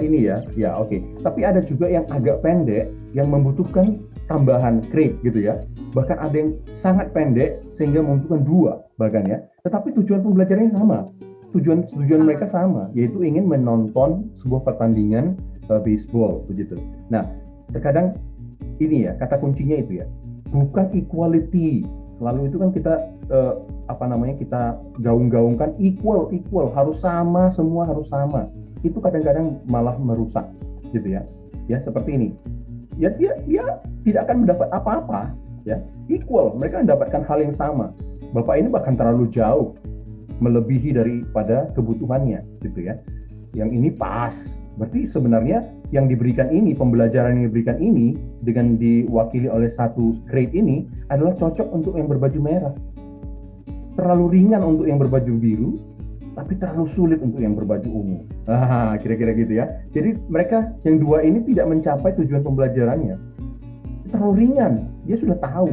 ini ya. Ya, oke. Tapi ada juga yang agak pendek yang membutuhkan tambahan crate gitu ya. Bahkan ada yang sangat pendek sehingga membutuhkan 2 bahkan ya. Tetapi tujuan pembelajarannya sama. Tujuan mereka sama, yaitu ingin menonton sebuah pertandingan baseball begitu. Nah, terkadang ini ya kata kuncinya itu ya. Bukan equality. Selalu itu kan kita kita gaung-gaungkan equal harus sama, semua harus sama. Itu kadang-kadang malah merusak gitu ya. Ya seperti ini. Ya dia tidak akan mendapat apa-apa. Ya, equal, mereka mendapatkan hal yang sama. Bapak ini bahkan terlalu jauh melebihi daripada kebutuhannya gitu ya. Yang ini pas. Berarti sebenarnya yang diberikan ini, pembelajaran yang diberikan ini dengan diwakili oleh satu grade ini adalah cocok untuk yang berbaju merah. Terlalu ringan untuk yang berbaju biru, tapi terlalu sulit untuk yang berbaju ungu. Kira-kira gitu ya. Jadi mereka yang 2 ini tidak mencapai tujuan pembelajarannya. Terlalu ringan, dia sudah tahu,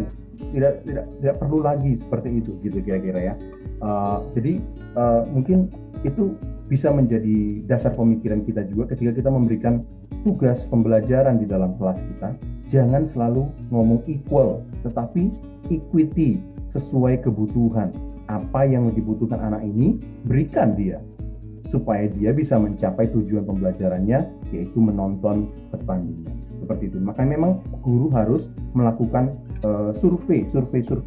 tidak perlu lagi seperti itu gitu kira-kira ya. Jadi mungkin itu bisa menjadi dasar pemikiran kita juga ketika kita memberikan tugas pembelajaran di dalam kelas kita. Jangan selalu ngomong equal, tetapi equity, sesuai kebutuhan. Apa yang dibutuhkan anak ini, berikan dia supaya dia bisa mencapai tujuan pembelajarannya, yaitu menonton pertandingan. Seperti itu. Maka memang guru harus melakukan survei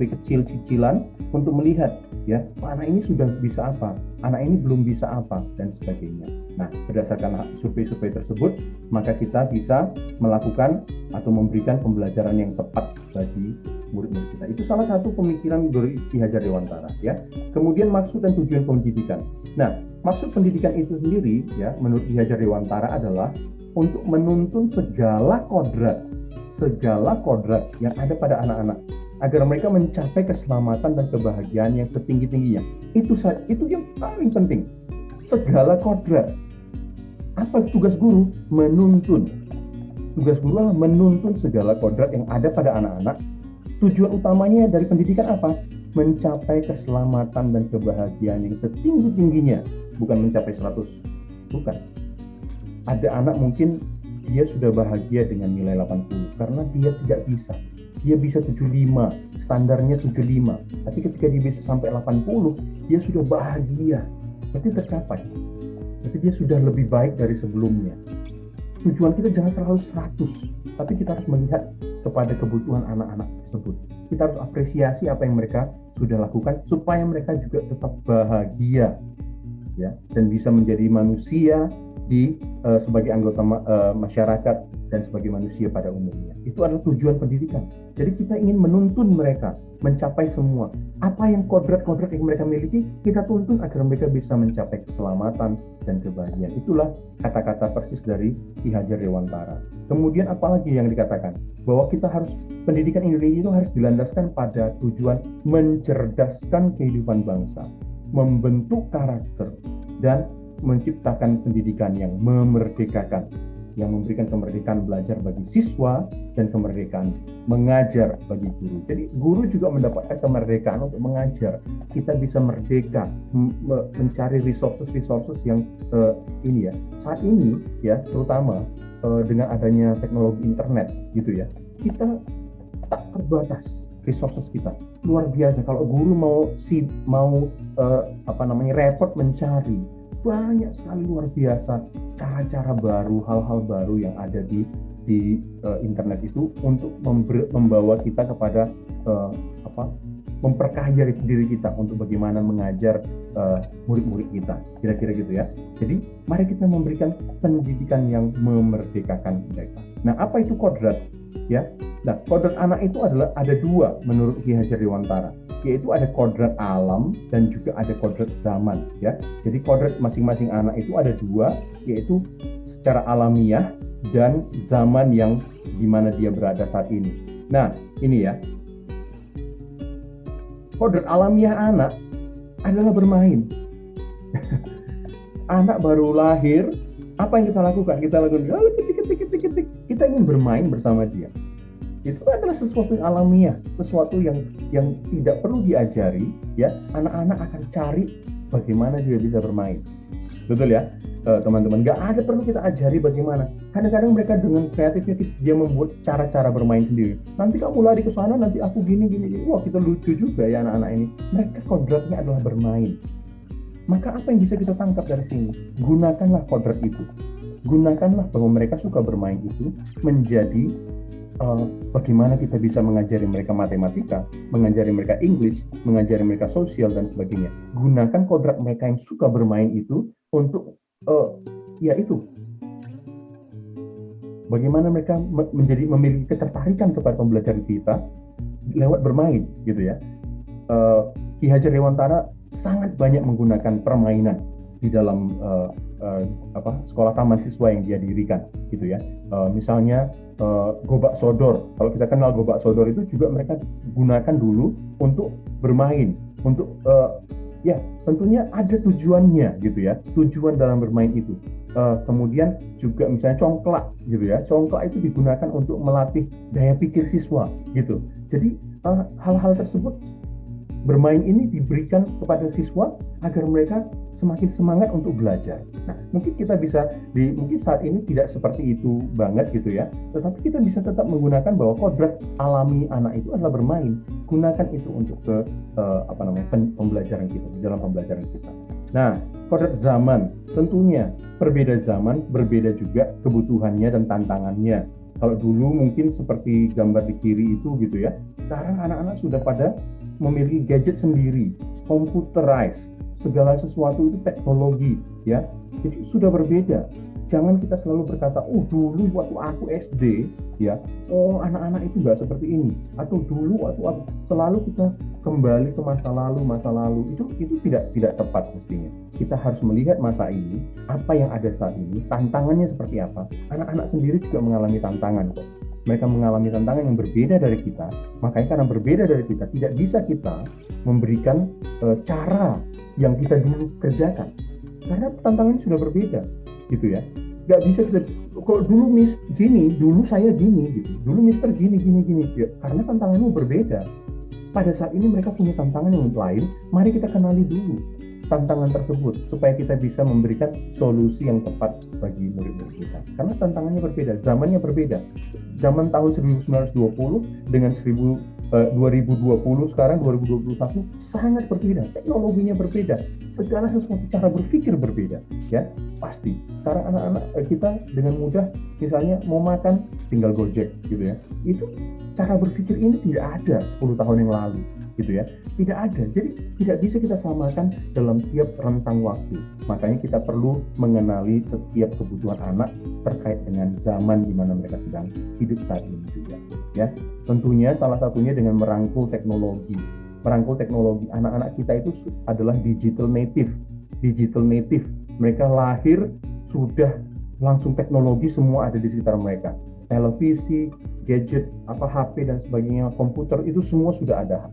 kecil-kecilan untuk melihat ya, anak ini sudah bisa apa, anak ini belum bisa apa, dan sebagainya. Nah, berdasarkan survei-survei tersebut, maka kita bisa melakukan atau memberikan pembelajaran yang tepat bagi murid-murid kita. Itu salah satu pemikiran dari Ki Hajar Dewantara ya. Kemudian maksud dan tujuan pendidikan. Nah, maksud pendidikan itu sendiri ya, menurut Ki Hajar Dewantara adalah untuk menuntun segala kodrat yang ada pada anak-anak agar mereka mencapai keselamatan dan kebahagiaan yang setinggi-tingginya. Itu yang paling penting. Segala kodrat. Apa tugas guru? Menuntun. Tugas guru adalah menuntun segala kodrat yang ada pada anak-anak. Tujuan utamanya dari pendidikan apa? mencapai keselamatan dan kebahagiaan yang setinggi-tingginya, bukan mencapai 100, bukan. Ada anak mungkin dia sudah bahagia dengan nilai 80 karena dia tidak bisa. Dia bisa 75, standarnya 75. Tapi ketika dia bisa sampai 80, dia sudah bahagia. Berarti tercapai. Berarti dia sudah lebih baik dari sebelumnya. Tujuan kita jangan selalu 100, tapi kita harus melihat kepada kebutuhan anak-anak tersebut. Kita harus apresiasi apa yang mereka sudah lakukan supaya mereka juga tetap bahagia, ya, dan bisa menjadi manusia sebagai anggota masyarakat dan sebagai manusia pada umumnya. Itu adalah tujuan pendidikan. Jadi kita ingin menuntun mereka mencapai semua. Apa yang kodrat-kodrat yang mereka miliki, kita tuntun agar mereka bisa mencapai keselamatan dan kebahagiaan. Itulah kata-kata persis dari Ki Hajar Dewantara. Kemudian apalagi yang dikatakan? Bahwa kita harus, pendidikan Indonesia itu harus dilandaskan pada tujuan mencerdaskan kehidupan bangsa, membentuk karakter, dan menciptakan pendidikan yang memerdekakan, yang memberikan kemerdekaan belajar bagi siswa dan kemerdekaan mengajar bagi guru. Jadi guru juga mendapatkan kemerdekaan untuk mengajar. Kita bisa merdeka mencari resources yang ini ya. Saat ini ya, terutama dengan adanya teknologi internet gitu ya, kita tak terbatas resources kita. Luar biasa kalau guru mau repot mencari, banyak sekali luar biasa cara-cara baru, hal-hal baru yang ada di internet itu untuk membawa kita kepada memperkaya diri kita untuk bagaimana mengajar murid-murid kita, kira-kira gitu ya. Jadi mari kita memberikan pendidikan yang memerdekakan mereka. Nah, apa itu kodrat? Ya, nah kodrat anak itu ada dua menurut Ki Hajar Dewantara, yaitu ada kodrat alam dan juga ada kodrat zaman. Ya, jadi kodrat masing-masing anak itu ada dua, yaitu secara alamiah dan zaman yang dimana dia berada saat ini. Nah, ini ya, kodrat alamiah anak adalah bermain. Anak baru lahir, apa yang kita lakukan? Kita lakukan ketik. Kita ingin bermain bersama dia. Itu adalah sesuatu yang alamiah, sesuatu yang tidak perlu diajari. Ya, anak-anak akan cari bagaimana dia bisa bermain. Betul ya, teman-teman. Nggak ada perlu kita ajari bagaimana. Kadang-kadang mereka dengan kreatifnya dia membuat cara-cara bermain sendiri. Nanti kamu lari ke sana, nanti aku gini. Wah, kita lucu juga ya anak-anak ini. Mereka kodratnya adalah bermain. Maka apa yang bisa kita tangkap dari sini? Gunakanlah kodrat itu. Gunakanlah bahwa mereka suka bermain itu menjadi bagaimana kita bisa mengajari mereka matematika, mengajari mereka English, mengajari mereka sosial dan sebagainya. Gunakan kodrat mereka yang suka bermain itu untuk yaitu bagaimana mereka memiliki ketertarikan kepada pembelajaran kita lewat bermain, gitu ya. Ki Hajar Dewantara sangat banyak menggunakan permainan di dalam sekolah taman siswa yang dia dirikan, gitu ya. Misalnya gobak sodor. Kalau kita kenal gobak sodor itu juga mereka gunakan dulu untuk bermain, untuk ya tentunya ada tujuannya, gitu ya. Tujuan dalam bermain itu. Kemudian juga misalnya congklak, gitu ya. Congklak itu digunakan untuk melatih daya pikir siswa, gitu. Jadi hal-hal tersebut, bermain ini diberikan kepada siswa agar mereka semakin semangat untuk belajar. Nah, mungkin kita bisa mungkin saat ini tidak seperti itu banget gitu ya, tetapi kita bisa tetap menggunakan bahwa kodrat alami anak itu adalah bermain. Gunakan itu untuk pembelajaran kita, di dalam pembelajaran kita. Nah, kodrat zaman, tentunya berbeda zaman, berbeda juga kebutuhannya dan tantangannya. Kalau dulu mungkin seperti gambar di kiri itu gitu ya, sekarang anak-anak sudah pada memiliki gadget sendiri, computerized, segala sesuatu itu teknologi, ya. Jadi sudah berbeda. Jangan kita selalu berkata, oh dulu waktu aku SD, ya, oh anak-anak itu nggak seperti ini. Atau dulu waktu aku, selalu kita kembali ke masa lalu, itu tidak tepat mestinya. Kita harus melihat masa ini, apa yang ada saat ini, tantangannya seperti apa. Anak-anak sendiri juga mengalami tantangan kok. Mereka mengalami tantangan yang berbeda dari kita, makanya karena berbeda dari kita, tidak bisa kita memberikan cara yang kita dulu kerjakan, karena tantangannya sudah berbeda, gitu ya. Gak bisa kita, kok dulu Miss gini, dulu saya gini, gitu. Dulu Mister gini, ya, karena tantanganmu berbeda. pada saat ini mereka punya tantangan yang lain. Mari kita kenali dulu tantangan tersebut supaya kita bisa memberikan solusi yang tepat bagi murid-murid kita. Karena tantangannya berbeda, zamannya berbeda. Zaman tahun 1920 dengan 2020 sekarang 2021 sangat berbeda. Teknologinya berbeda, segala sesuatu cara berpikir berbeda, ya pasti. Sekarang anak-anak kita dengan mudah misalnya mau makan tinggal Gojek gitu ya. Itu cara berpikir ini tidak ada 10 tahun yang lalu gitu ya. Tidak ada. Jadi tidak bisa kita samakan dalam tiap rentang waktu. Makanya kita perlu mengenali setiap kebutuhan anak terkait dengan zaman di mana mereka sedang hidup saat ini juga, ya. Tentunya salah satunya dengan merangkul teknologi. Merangkul teknologi. Anak-anak kita itu adalah digital native. Digital native. Mereka lahir sudah langsung teknologi semua ada di sekitar mereka. Televisi, gadget, HP dan sebagainya, komputer itu semua sudah ada,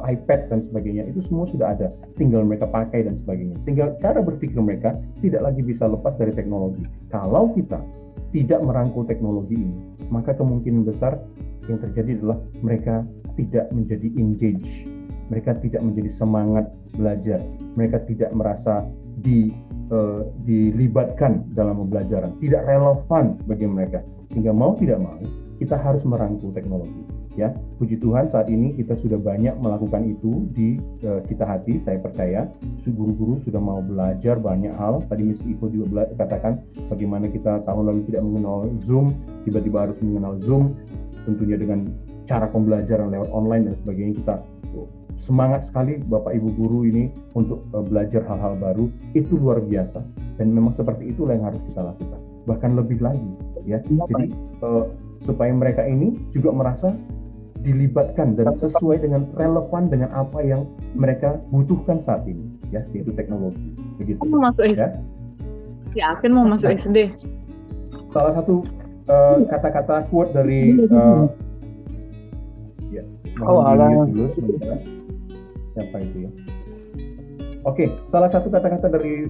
iPad dan sebagainya itu semua sudah ada, tinggal mereka pakai dan sebagainya. Sehingga cara berpikir mereka tidak lagi bisa lepas dari teknologi. Kalau kita tidak merangkul teknologi ini, maka kemungkinan besar yang terjadi adalah mereka tidak menjadi engage, mereka tidak menjadi semangat belajar, mereka tidak merasa dilibatkan dalam pembelajaran, tidak relevan bagi mereka. Sehingga mau tidak mau kita harus merangkul teknologi, ya. Puji Tuhan saat ini kita sudah banyak melakukan itu di Citahati. Saya percaya guru-guru sudah mau belajar banyak hal. Tadi Miss Ivo juga katakan bagaimana kita tahun lalu tidak mengenal Zoom, tiba-tiba harus mengenal Zoom, tentunya dengan cara pembelajaran lewat online dan sebagainya. Kita semangat sekali Bapak Ibu guru ini untuk belajar hal-hal baru. Itu luar biasa dan memang seperti itulah yang harus kita lakukan, bahkan lebih lagi, ya. Jadi supaya mereka ini juga merasa dilibatkan dan sesuai dengan relevan dengan apa yang mereka butuhkan saat ini, ya, yaitu teknologi. Begitu. Mau masuk SD? Ya. Yakin mau masuk SD? Salah satu kata-kata quote dari dulu sebentar. Siapa itu ya? Oke, salah satu kata-kata dari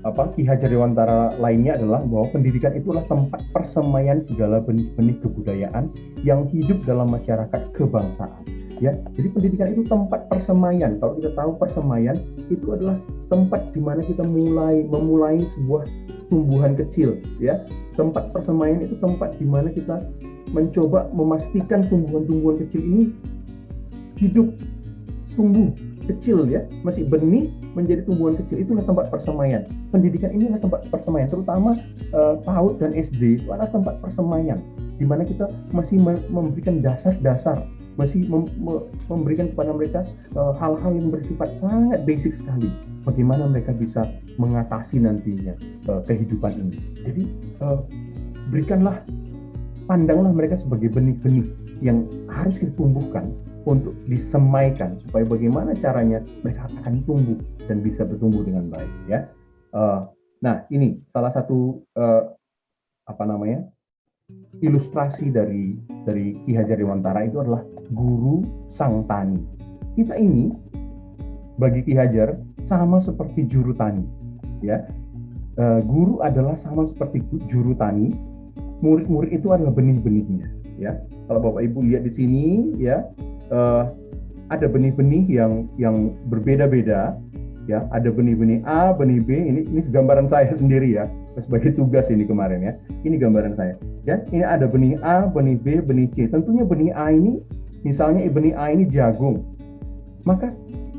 Ki Hajar Dewantara lainnya adalah bahwa pendidikan itulah tempat persemaian segala benih-benih kebudayaan yang hidup dalam masyarakat kebangsaan. Ya, jadi pendidikan itu tempat persemaian. Kalau kita tahu persemaian itu adalah tempat di mana kita memulai sebuah tumbuhan kecil, ya. Tempat persemaian itu tempat di mana kita mencoba memastikan tumbuhan-tumbuhan kecil ini hidup, tumbuh kecil, ya, masih benih menjadi tumbuhan kecil. Itulah tempat persemaian. Pendidikan inilah tempat persemaian, terutama PAUD dan SD itu adalah tempat persemaian di mana kita masih memberikan dasar-dasar, masih memberikan kepada mereka hal-hal yang bersifat sangat basic sekali. Bagaimana mereka bisa mengatasi nantinya kehidupan ini. Jadi pandanglah mereka sebagai benih-benih yang harus kita tumbuhkan untuk disemaikan supaya bagaimana caranya mereka akan tumbuh dan bisa bertumbuh dengan baik, ya. Nah, ini salah satu ilustrasi dari Ki Hajar Dewantara itu adalah guru sang tani. Kita ini bagi Ki Hajar sama seperti juru tani, ya. Guru adalah sama seperti juru tani. Murid-murid itu adalah benih-benihnya, ya. Kalau Bapak Ibu lihat di sini, ya, ada benih-benih yang berbeda-beda, ya. Ada benih-benih A, benih B. Ini gambaran saya sendiri, ya, sebagai tugas ini kemarin, ya. Ini gambaran saya, ya. Ini ada benih A, benih B, benih C. Tentunya benih A ini, misalnya benih A ini jagung, maka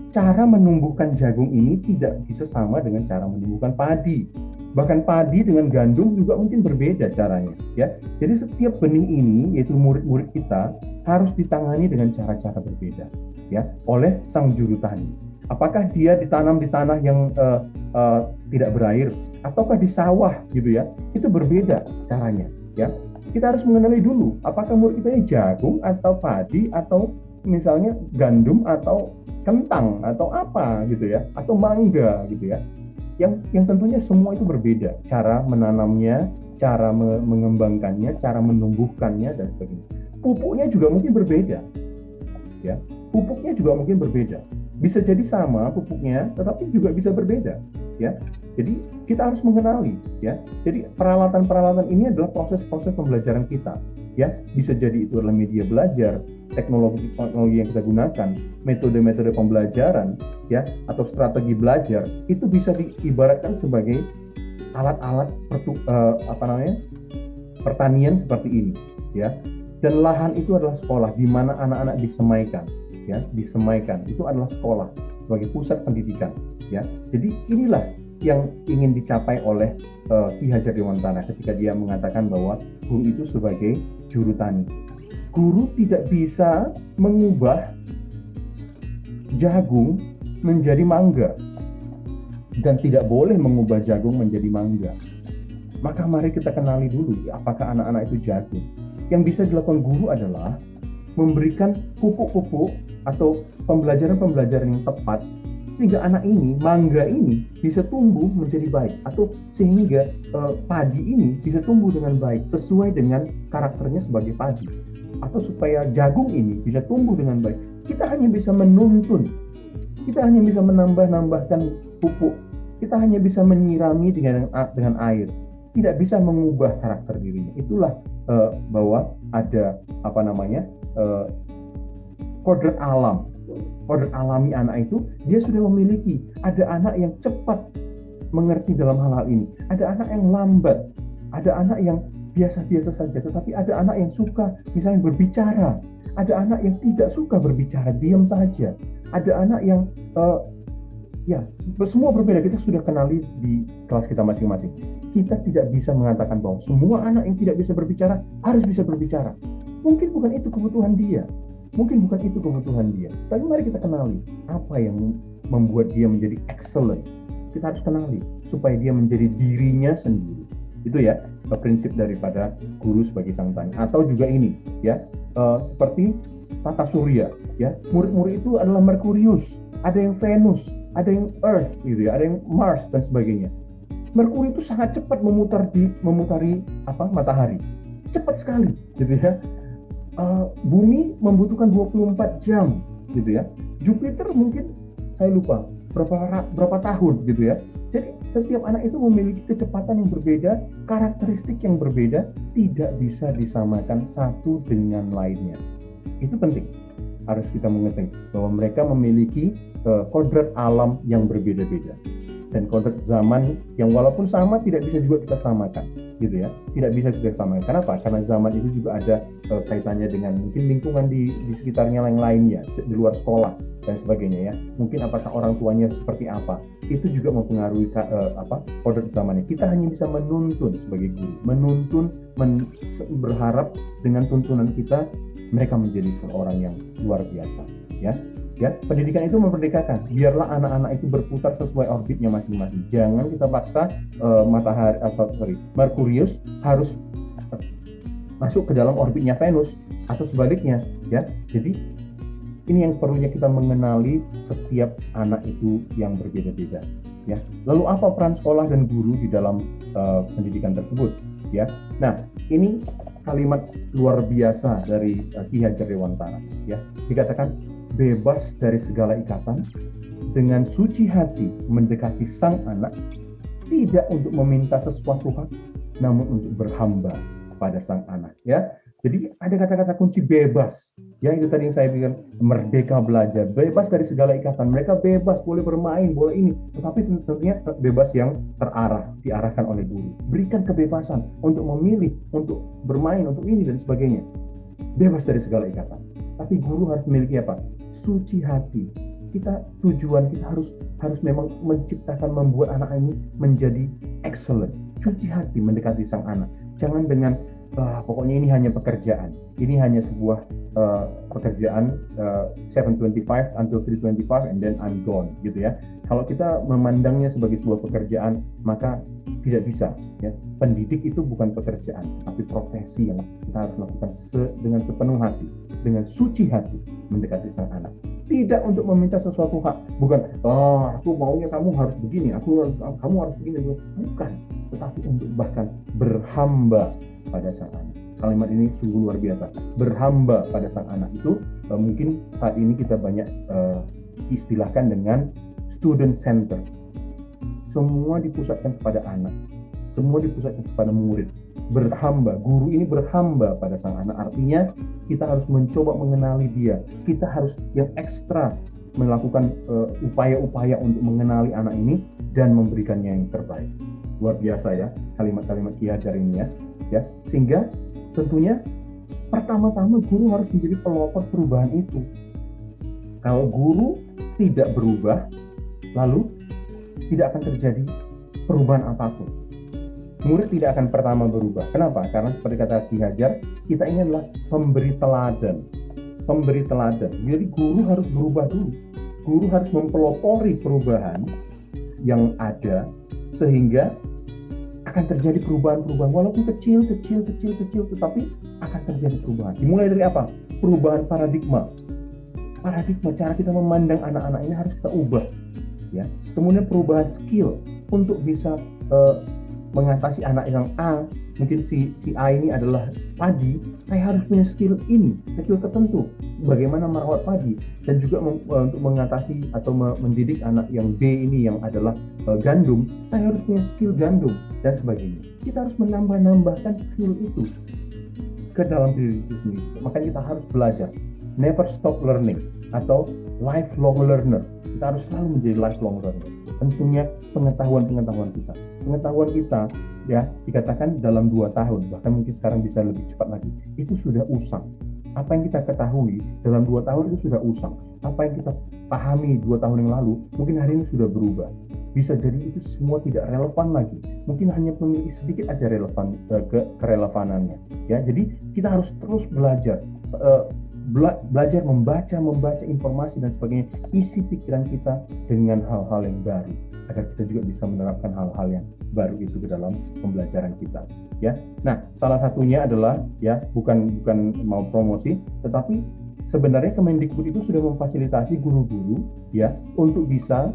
cara menumbuhkan jagung ini tidak bisa sama dengan cara menumbuhkan padi. Bahkan padi dengan gandum juga mungkin berbeda caranya, ya. Jadi setiap benih ini, yaitu murid-murid kita, harus ditangani dengan cara-cara berbeda, ya, oleh sang juru tani. Apakah dia ditanam di tanah yang tidak berair, ataukah di sawah, gitu, ya? Itu berbeda caranya, ya. Kita harus mengenali dulu, apakah murid kita ini jagung atau padi atau misalnya gandum atau kentang atau apa, gitu, ya, atau mangga, gitu, ya. Yang tentunya semua itu berbeda, cara menanamnya, cara mengembangkannya, cara menumbuhkannya dan sebagainya. Pupuknya juga mungkin berbeda, ya. Pupuknya juga mungkin berbeda. Bisa jadi sama pupuknya, tetapi juga bisa berbeda, ya. Jadi kita harus mengenali, ya. Jadi peralatan-peralatan ini adalah proses-proses pembelajaran kita. ya. Bisa jadi itu adalah media belajar, teknologi yang kita gunakan, metode-metode pembelajaran, ya, atau strategi belajar, itu bisa diibaratkan sebagai alat-alat pertanian seperti ini, ya. Dan lahan itu adalah sekolah di mana anak-anak disemaikan, ya, disemaikan. Itu adalah sekolah sebagai pusat pendidikan, ya. Jadi inilah yang ingin dicapai oleh Ki Hajar Dewantara ketika dia mengatakan bahwa guru itu sebagai juru tani. Guru tidak bisa mengubah jagung menjadi mangga dan tidak boleh mengubah jagung menjadi mangga. Maka mari kita kenali dulu apakah anak-anak itu jagung. Yang bisa dilakukan guru adalah memberikan pupuk-pupuk atau pembelajaran-pembelajaran yang tepat sehingga anak ini, mangga ini bisa tumbuh menjadi baik, atau sehingga padi ini bisa tumbuh dengan baik sesuai dengan karakternya sebagai padi, atau supaya jagung ini bisa tumbuh dengan baik. Kita hanya bisa menuntun, kita hanya bisa menambahkan pupuk, kita hanya bisa menyirami dengan air, tidak bisa mengubah karakter dirinya. Itulah bahwa ada kodrat alam, kodrat alami anak itu. Dia sudah memiliki. Ada anak yang cepat mengerti dalam hal-hal ini, ada anak yang lambat, ada anak yang biasa-biasa saja, tetapi ada anak yang suka misalnya berbicara, ada anak yang tidak suka berbicara, diam saja, ada anak yang semua berbeda. Kita sudah kenali di kelas kita masing-masing. Kita tidak bisa mengatakan bahwa semua anak yang tidak bisa berbicara harus bisa berbicara. Mungkin bukan itu kebutuhan dia. Tapi mari kita kenali apa yang membuat dia menjadi excellent. Kita harus kenali supaya dia menjadi dirinya sendiri. Itu ya prinsip daripada guru sebagai sang tani. Atau juga ini, ya, seperti tata surya, ya. Murid-murid itu adalah Merkurius, ada yang Venus, ada yang Earth, gitu ya, ada yang Mars dan sebagainya. Merkuri itu sangat cepat memutari matahari, cepat sekali, gitu ya. Bumi membutuhkan 24 jam, gitu ya. Jupiter mungkin saya lupa berapa tahun, gitu ya. Jadi setiap anak itu memiliki kecepatan yang berbeda, karakteristik yang berbeda, tidak bisa disamakan satu dengan lainnya. Itu penting, harus kita mengerti bahwa mereka memiliki kodrat alam yang berbeda-beda dan kodrat zaman yang walaupun sama tidak bisa juga kita samakan, gitu ya. Tidak bisa kita samakan. Kenapa? Karena zaman itu juga ada kaitannya dengan mungkin lingkungan di sekitarnya yang lainnya, di luar sekolah dan sebagainya, ya. Mungkin apakah orang tuanya seperti apa, itu juga mempengaruhi kodrat zamannya. Kita hanya bisa menuntun sebagai guru, berharap dengan tuntunan kita mereka menjadi seorang yang luar biasa, ya. Ya, pendidikan itu memerdekakan. Biarlah anak-anak itu berputar sesuai orbitnya masing-masing. Jangan kita paksa Merkurius harus masuk ke dalam orbitnya Venus atau sebaliknya, ya. Jadi ini yang perlunya kita mengenali setiap anak itu yang berbeda-beda, ya. Lalu apa peran sekolah dan guru di dalam pendidikan tersebut, ya? Nah, ini kalimat luar biasa dari Ki Hajar Dewantara, ya. Dikatakan bebas dari segala ikatan, dengan suci hati mendekati sang anak, tidak untuk meminta sesuatu hak, namun untuk berhamba pada sang anak, ya. Jadi ada kata-kata kunci bebas, ya, itu tadi yang saya bilang, merdeka belajar, bebas dari segala ikatan. Mereka bebas, boleh bermain, boleh ini, tetapi tentunya bebas yang diarahkan oleh guru. Berikan kebebasan untuk memilih, untuk bermain, untuk ini dan sebagainya. Bebas dari segala ikatan. Tapi guru harus memiliki apa? Suci hati. Tujuan kita harus memang menciptakan, membuat anak ini menjadi excellent. Suci hati mendekati sang anak. Jangan dengan pokoknya ini hanya pekerjaan. Ini hanya sebuah pekerjaan 7:25 until 3:25 and then I'm gone, gitu ya. Kalau kita memandangnya sebagai sebuah pekerjaan, maka tidak bisa, ya. Pendidik itu bukan pekerjaan, tapi profesi yang kita harus lakukan dengan sepenuh hati, dengan suci hati mendekati sang anak. Tidak untuk meminta sesuatu hak, bukan aku maunya kamu harus begini, kamu harus begini, bukan, tetapi untuk bahkan berhamba pada sang anak. Kalimat ini sungguh luar biasa. Berhamba pada sang anak itu mungkin saat ini kita banyak istilahkan dengan student center. Semua dipusatkan kepada anak, semua dipusatkan kepada murid, berhamba, guru ini berhamba pada sang anak. Artinya kita harus mencoba mengenali dia. Kita harus yang ekstra melakukan upaya-upaya untuk mengenali anak ini dan memberikannya yang terbaik. Luar biasa ya kalimat-kalimat Ki Hajar ini ya. Sehingga tentunya pertama-tama guru harus menjadi pelopor perubahan itu. Kalau guru tidak berubah, lalu tidak akan terjadi perubahan apapun. Murid tidak akan pertama berubah. Kenapa? Karena seperti kata Ki Hajar, kita ini adalah pemberi teladan. Pemberi teladan. Jadi guru harus berubah dulu. Guru harus mempelopori perubahan yang ada sehingga akan terjadi perubahan-perubahan walaupun kecil, tetapi akan terjadi perubahan. Dimulai dari apa? Perubahan paradigma. Paradigma cara kita memandang anak-anak ini harus kita ubah. Ya. Kemudian perubahan skill untuk bisa mengatasi anak yang A, mungkin si A ini adalah padi, saya harus punya skill ini, skill tertentu, bagaimana merawat padi, dan juga untuk mengatasi atau mendidik anak yang B ini yang adalah gandum, saya harus punya skill gandum, dan sebagainya. Kita harus menambah-nambahkan skill itu ke dalam diri kita sendiri. Makanya kita harus belajar, never stop learning, atau lifelong learner. Kita harus selalu menjadi lifelong learner. Tentunya pengetahuan kita ya dikatakan dalam 2 tahun, bahkan mungkin sekarang bisa lebih cepat lagi, itu sudah usang. Apa yang kita ketahui dalam 2 tahun itu sudah usang. Apa yang kita pahami 2 tahun yang lalu mungkin hari ini sudah berubah. Bisa jadi itu semua tidak relevan lagi, mungkin hanya memiliki sedikit aja relevan kerelevanannya ya. Jadi kita harus terus belajar, belajar membaca informasi dan sebagainya, isi pikiran kita dengan hal-hal yang baru agar kita juga bisa menerapkan hal-hal yang baru itu ke dalam pembelajaran kita ya. Nah, salah satunya adalah ya bukan mau promosi, tetapi sebenarnya Kemendikbud itu sudah memfasilitasi guru-guru ya untuk bisa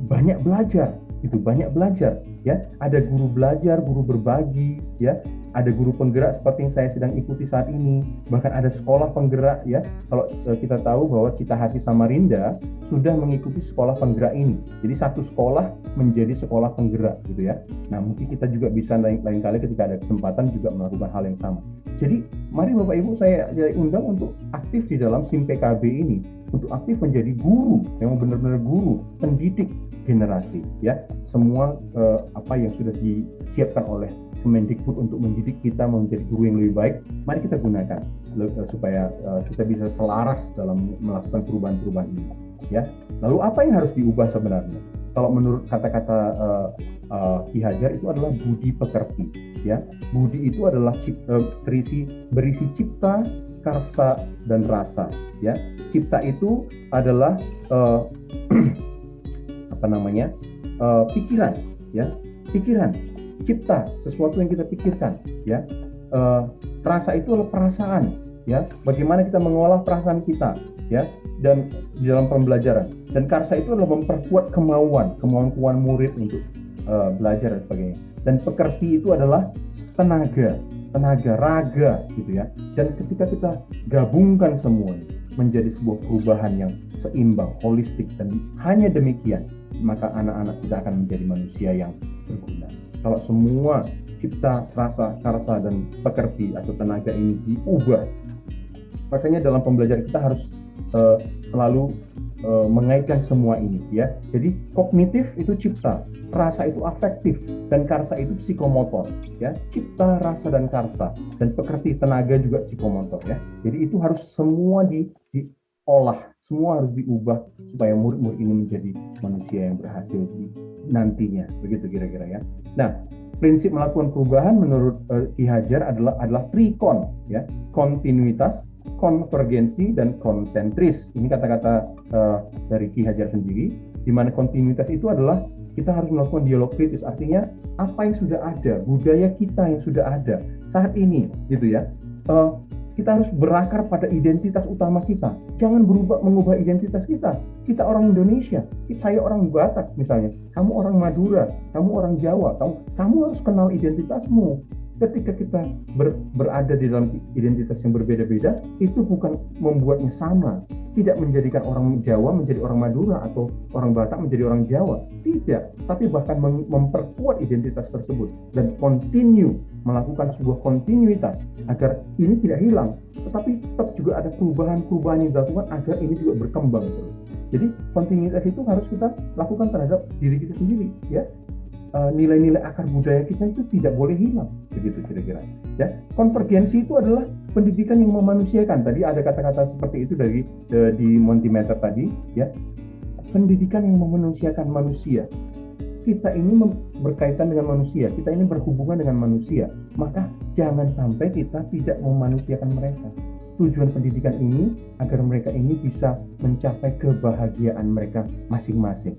banyak belajar ya. Ada guru belajar, guru berbagi ya. Ada guru penggerak seperti yang saya sedang ikuti saat ini, bahkan ada sekolah penggerak ya. Kalau kita tahu bahwa Cita Hati Samarinda sudah mengikuti sekolah penggerak ini, jadi satu sekolah menjadi sekolah penggerak gitu ya. Nah, mungkin kita juga bisa lain kali ketika ada kesempatan juga melakukan hal yang sama. Jadi mari Bapak Ibu saya undang untuk aktif di dalam SIM PKB ini, untuk aktif menjadi guru, memang benar-benar guru, pendidik generasi ya. Semua apa yang sudah disiapkan oleh Kemendikbud untuk mendidik kita menjadi guru yang lebih baik, mari kita gunakan supaya kita bisa selaras dalam melakukan perubahan-perubahan ini ya. Lalu apa yang harus diubah sebenarnya? Kalau menurut kata-kata Ki Hajar itu adalah budi pekerti ya. Budi itu adalah berisi cipta, karsa, dan rasa ya. Cipta itu adalah pikiran ya, pikiran, cipta, sesuatu yang kita pikirkan ya. Rasa itu adalah perasaan ya, bagaimana kita mengolah perasaan kita ya, dan di dalam pembelajaran. Dan karsa itu adalah memperkuat kemauan murid untuk belajar dan sebagainya. Dan pekerti itu adalah tenaga, raga gitu ya. Dan ketika kita gabungkan semuanya menjadi sebuah perubahan yang seimbang, holistik, dan hanya demikian maka anak-anak kita akan menjadi manusia yang berguna. Kalau semua cipta, rasa, karsa, dan pekerti atau tenaga ini diubah, makanya dalam pembelajaran kita harus selalu mengaitkan semua ini ya. Jadi kognitif itu cipta, rasa itu afektif, dan karsa itu psikomotor ya. Cipta, rasa, dan karsa, dan pekerti, tenaga juga psikomotor ya. Jadi itu harus semua diolah, semua harus diubah supaya murid-murid ini menjadi manusia yang berhasil nantinya, begitu kira-kira ya. Nah, prinsip melakukan perubahan menurut Ki Hajar adalah trikon ya, kontinuitas, konvergensi, dan konsentris. Ini kata-kata dari Ki Hajar sendiri, di mana kontinuitas itu adalah kita harus melakukan dialog kritis, artinya apa yang sudah ada, budaya kita yang sudah ada saat ini gitu ya. Kita harus berakar pada identitas utama kita. Jangan mengubah identitas kita. Kita orang Indonesia, saya orang Batak misalnya, kamu orang Madura, kamu orang Jawa, kamu harus kenal identitasmu. Ketika kita berada di dalam identitas yang berbeda-beda, itu bukan membuatnya sama, tidak menjadikan orang Jawa menjadi orang Madura atau orang Batak menjadi orang Jawa. Tidak, tapi bahkan memperkuat identitas tersebut dan continue melakukan sebuah kontinuitas agar ini tidak hilang, tetapi tetap juga ada perubahan-perubahan yang dilakukan agar ini juga berkembang terus. Jadi kontinuitas itu harus kita lakukan terhadap diri kita sendiri, ya. Nilai-nilai akar budaya kita itu tidak boleh hilang, begitu kira-kira. Ya, konvergensi itu adalah pendidikan yang memanusiakan. Tadi ada kata-kata seperti itu dari di Mentimeter tadi, ya. Pendidikan yang memanusiakan manusia. Kita ini berkaitan dengan manusia, kita ini berhubungan dengan manusia. Maka jangan sampai kita tidak memanusiakan mereka. Tujuan pendidikan ini agar mereka ini bisa mencapai kebahagiaan mereka masing-masing.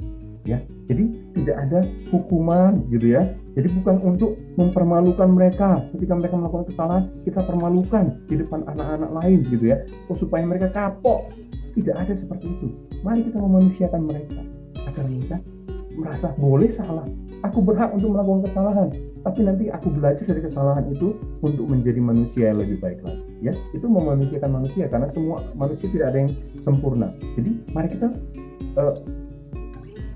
Ya, jadi tidak ada hukuman gitu ya. Jadi bukan untuk mempermalukan mereka ketika mereka melakukan kesalahan, kita permalukan di depan anak-anak lain gitu ya. Supaya mereka kapok. Tidak ada seperti itu. Mari kita memanusiakan mereka agar mereka merasa boleh salah. Aku berhak untuk melakukan kesalahan, tapi nanti aku belajar dari kesalahan itu untuk menjadi manusia yang lebih baik lagi. Ya, itu memanusiakan manusia karena semua manusia tidak ada yang sempurna. Jadi mari kita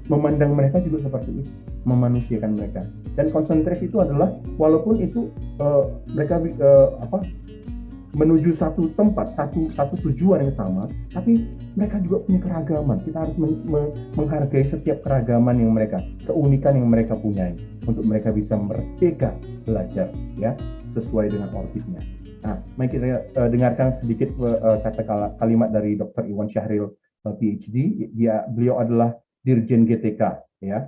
memandang mereka juga seperti itu, memanusiakan mereka. Dan konsentrasi itu adalah walaupun itu mereka menuju satu tempat, satu tujuan yang sama, tapi mereka juga punya keragaman. Kita harus menghargai setiap keragaman yang mereka, keunikan yang mereka punyai, untuk mereka bisa merdeka belajar, ya, sesuai dengan orbitnya. Nah, mari kita dengarkan sedikit kalimat dari Dr. Iwan Syahril, PhD. Beliau adalah Dirjen GTK, ya.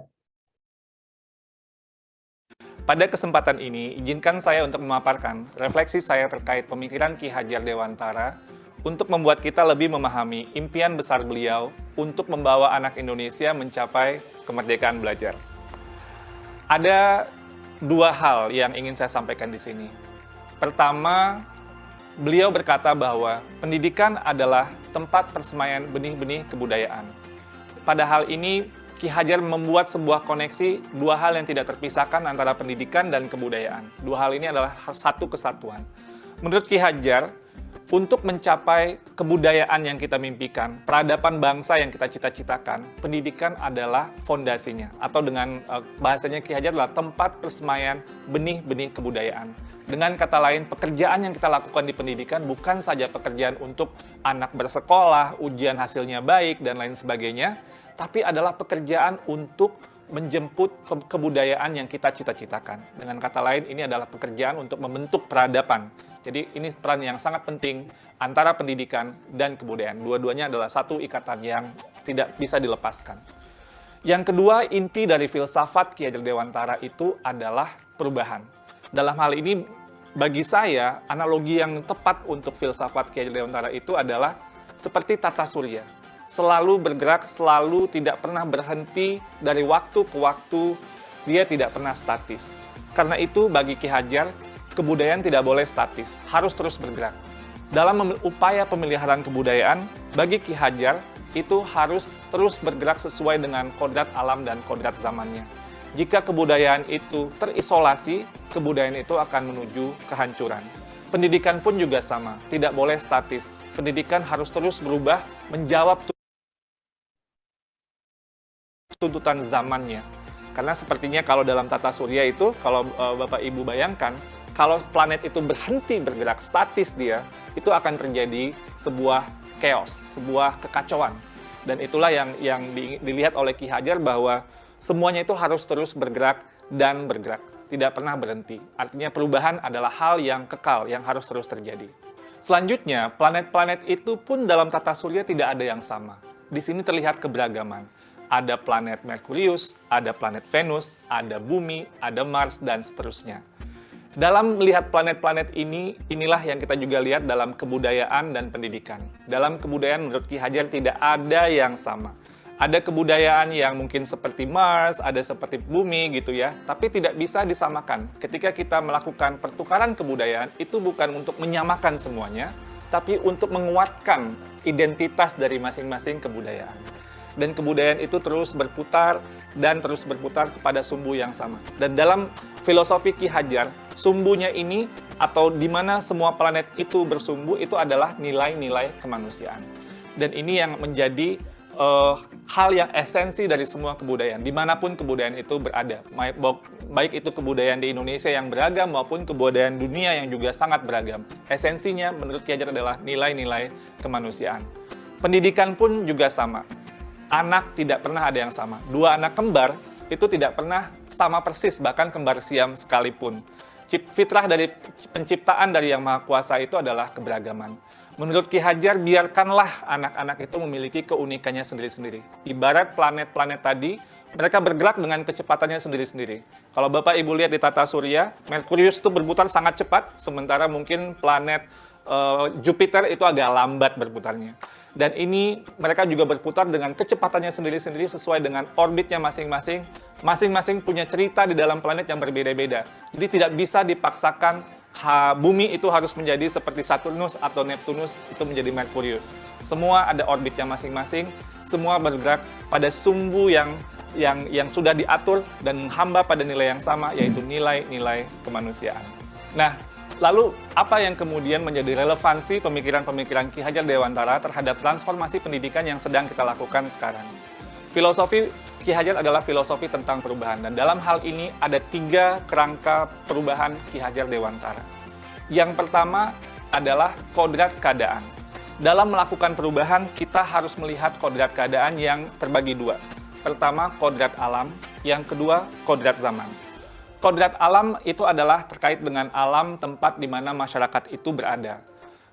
Pada kesempatan ini, izinkan saya untuk memaparkan refleksi saya terkait pemikiran Ki Hajar Dewantara untuk membuat kita lebih memahami impian besar beliau untuk membawa anak Indonesia mencapai kemerdekaan belajar. Ada dua hal yang ingin saya sampaikan di sini. Pertama, beliau berkata bahwa pendidikan adalah tempat persemaian benih-benih kebudayaan. Pada hal ini, Ki Hajar membuat sebuah koneksi dua hal yang tidak terpisahkan antara pendidikan dan kebudayaan. Dua hal ini adalah satu kesatuan. Menurut Ki Hajar, untuk mencapai kebudayaan yang kita mimpikan, peradaban bangsa yang kita cita-citakan, pendidikan adalah fondasinya. Atau dengan bahasanya Ki Hajar adalah tempat persemaian benih-benih kebudayaan. Dengan kata lain, pekerjaan yang kita lakukan di pendidikan bukan saja pekerjaan untuk anak bersekolah, ujian hasilnya baik, dan lain sebagainya, tapi adalah pekerjaan untuk menjemput kebudayaan yang kita cita-citakan. Dengan kata lain, ini adalah pekerjaan untuk membentuk peradaban. Jadi ini peran yang sangat penting antara pendidikan dan kebudayaan. Dua-duanya adalah satu ikatan yang tidak bisa dilepaskan. Yang kedua, inti dari filsafat Ki Hajar Dewantara itu adalah perubahan. Dalam hal ini, bagi saya, analogi yang tepat untuk filsafat Ki Hajar Dewantara itu adalah seperti tata surya. Selalu bergerak, selalu tidak pernah berhenti dari waktu ke waktu, dia tidak pernah statis. Karena itu, bagi Ki Hajar, kebudayaan tidak boleh statis, harus terus bergerak. Dalam upaya pemeliharaan kebudayaan, bagi Ki Hajar, itu harus terus bergerak sesuai dengan kodrat alam dan kodrat zamannya. Jika kebudayaan itu terisolasi, kebudayaan itu akan menuju kehancuran. Pendidikan pun juga sama, tidak boleh statis. Pendidikan harus terus berubah, menjawab tuntutan zamannya. Karena sepertinya kalau dalam tata surya itu, kalau Bapak Ibu bayangkan, kalau planet itu berhenti bergerak statis dia, itu akan terjadi sebuah chaos, sebuah kekacauan. Dan itulah yang dilihat oleh Ki Hajar bahwa semuanya itu harus terus bergerak dan bergerak, tidak pernah berhenti. Artinya perubahan adalah hal yang kekal, yang harus terus terjadi. Selanjutnya, planet-planet itu pun dalam tata surya tidak ada yang sama. Di sini terlihat keberagaman. Ada planet Merkurius, ada planet Venus, ada Bumi, ada Mars, dan seterusnya. Dalam melihat planet-planet ini, inilah yang kita juga lihat dalam kebudayaan dan pendidikan. Dalam kebudayaan menurut Ki Hajar tidak ada yang sama. Ada kebudayaan yang mungkin seperti Mars, ada seperti Bumi gitu ya, tapi tidak bisa disamakan. Ketika kita melakukan pertukaran kebudayaan, itu bukan untuk menyamakan semuanya, tapi untuk menguatkan identitas dari masing-masing kebudayaan. Dan kebudayaan itu terus berputar dan terus berputar kepada sumbu yang sama. Dan dalam filosofi Ki Hajar, sumbunya ini atau di mana semua planet itu bersumbu itu adalah nilai-nilai kemanusiaan. Dan ini yang menjadi hal yang esensi dari semua kebudayaan, dimanapun kebudayaan itu berada. Baik itu kebudayaan di Indonesia yang beragam maupun kebudayaan dunia yang juga sangat beragam. Esensinya menurut Ki Hajar adalah nilai-nilai kemanusiaan. Pendidikan pun juga sama. Anak tidak pernah ada yang sama. Dua anak kembar itu tidak pernah sama persis, bahkan kembar siam sekalipun. Fitrah dari penciptaan dari Yang Maha Kuasa itu adalah keberagaman. Menurut Ki Hajar, biarkanlah anak-anak itu memiliki keunikannya sendiri-sendiri. Ibarat planet-planet tadi, mereka bergerak dengan kecepatannya sendiri-sendiri. Kalau Bapak Ibu lihat di tata surya, Merkurius itu berputar sangat cepat, sementara mungkin planet Jupiter itu agak lambat berputarnya. Dan ini mereka juga berputar dengan kecepatannya sendiri-sendiri sesuai dengan orbitnya masing-masing. Masing-masing punya cerita di dalam planet yang berbeda-beda. Jadi tidak bisa dipaksakan bumi itu harus menjadi seperti Saturnus atau Neptunus itu menjadi Merkurius. Semua ada orbitnya masing-masing, semua bergerak pada sumbu yang sudah diatur dan menghamba pada nilai yang sama, yaitu nilai-nilai kemanusiaan. Nah, lalu apa yang kemudian menjadi relevansi pemikiran-pemikiran Ki Hajar Dewantara terhadap transformasi pendidikan yang sedang kita lakukan sekarang? Filosofi Ki Hajar adalah filosofi tentang perubahan, dan dalam hal ini ada 3 kerangka perubahan Ki Hajar Dewantara. Yang pertama adalah kodrat keadaan. Dalam melakukan perubahan, kita harus melihat kodrat keadaan yang terbagi 2. Pertama, kodrat alam, yang kedua, kodrat zaman. Kodrat alam itu adalah terkait dengan alam tempat di mana masyarakat itu berada.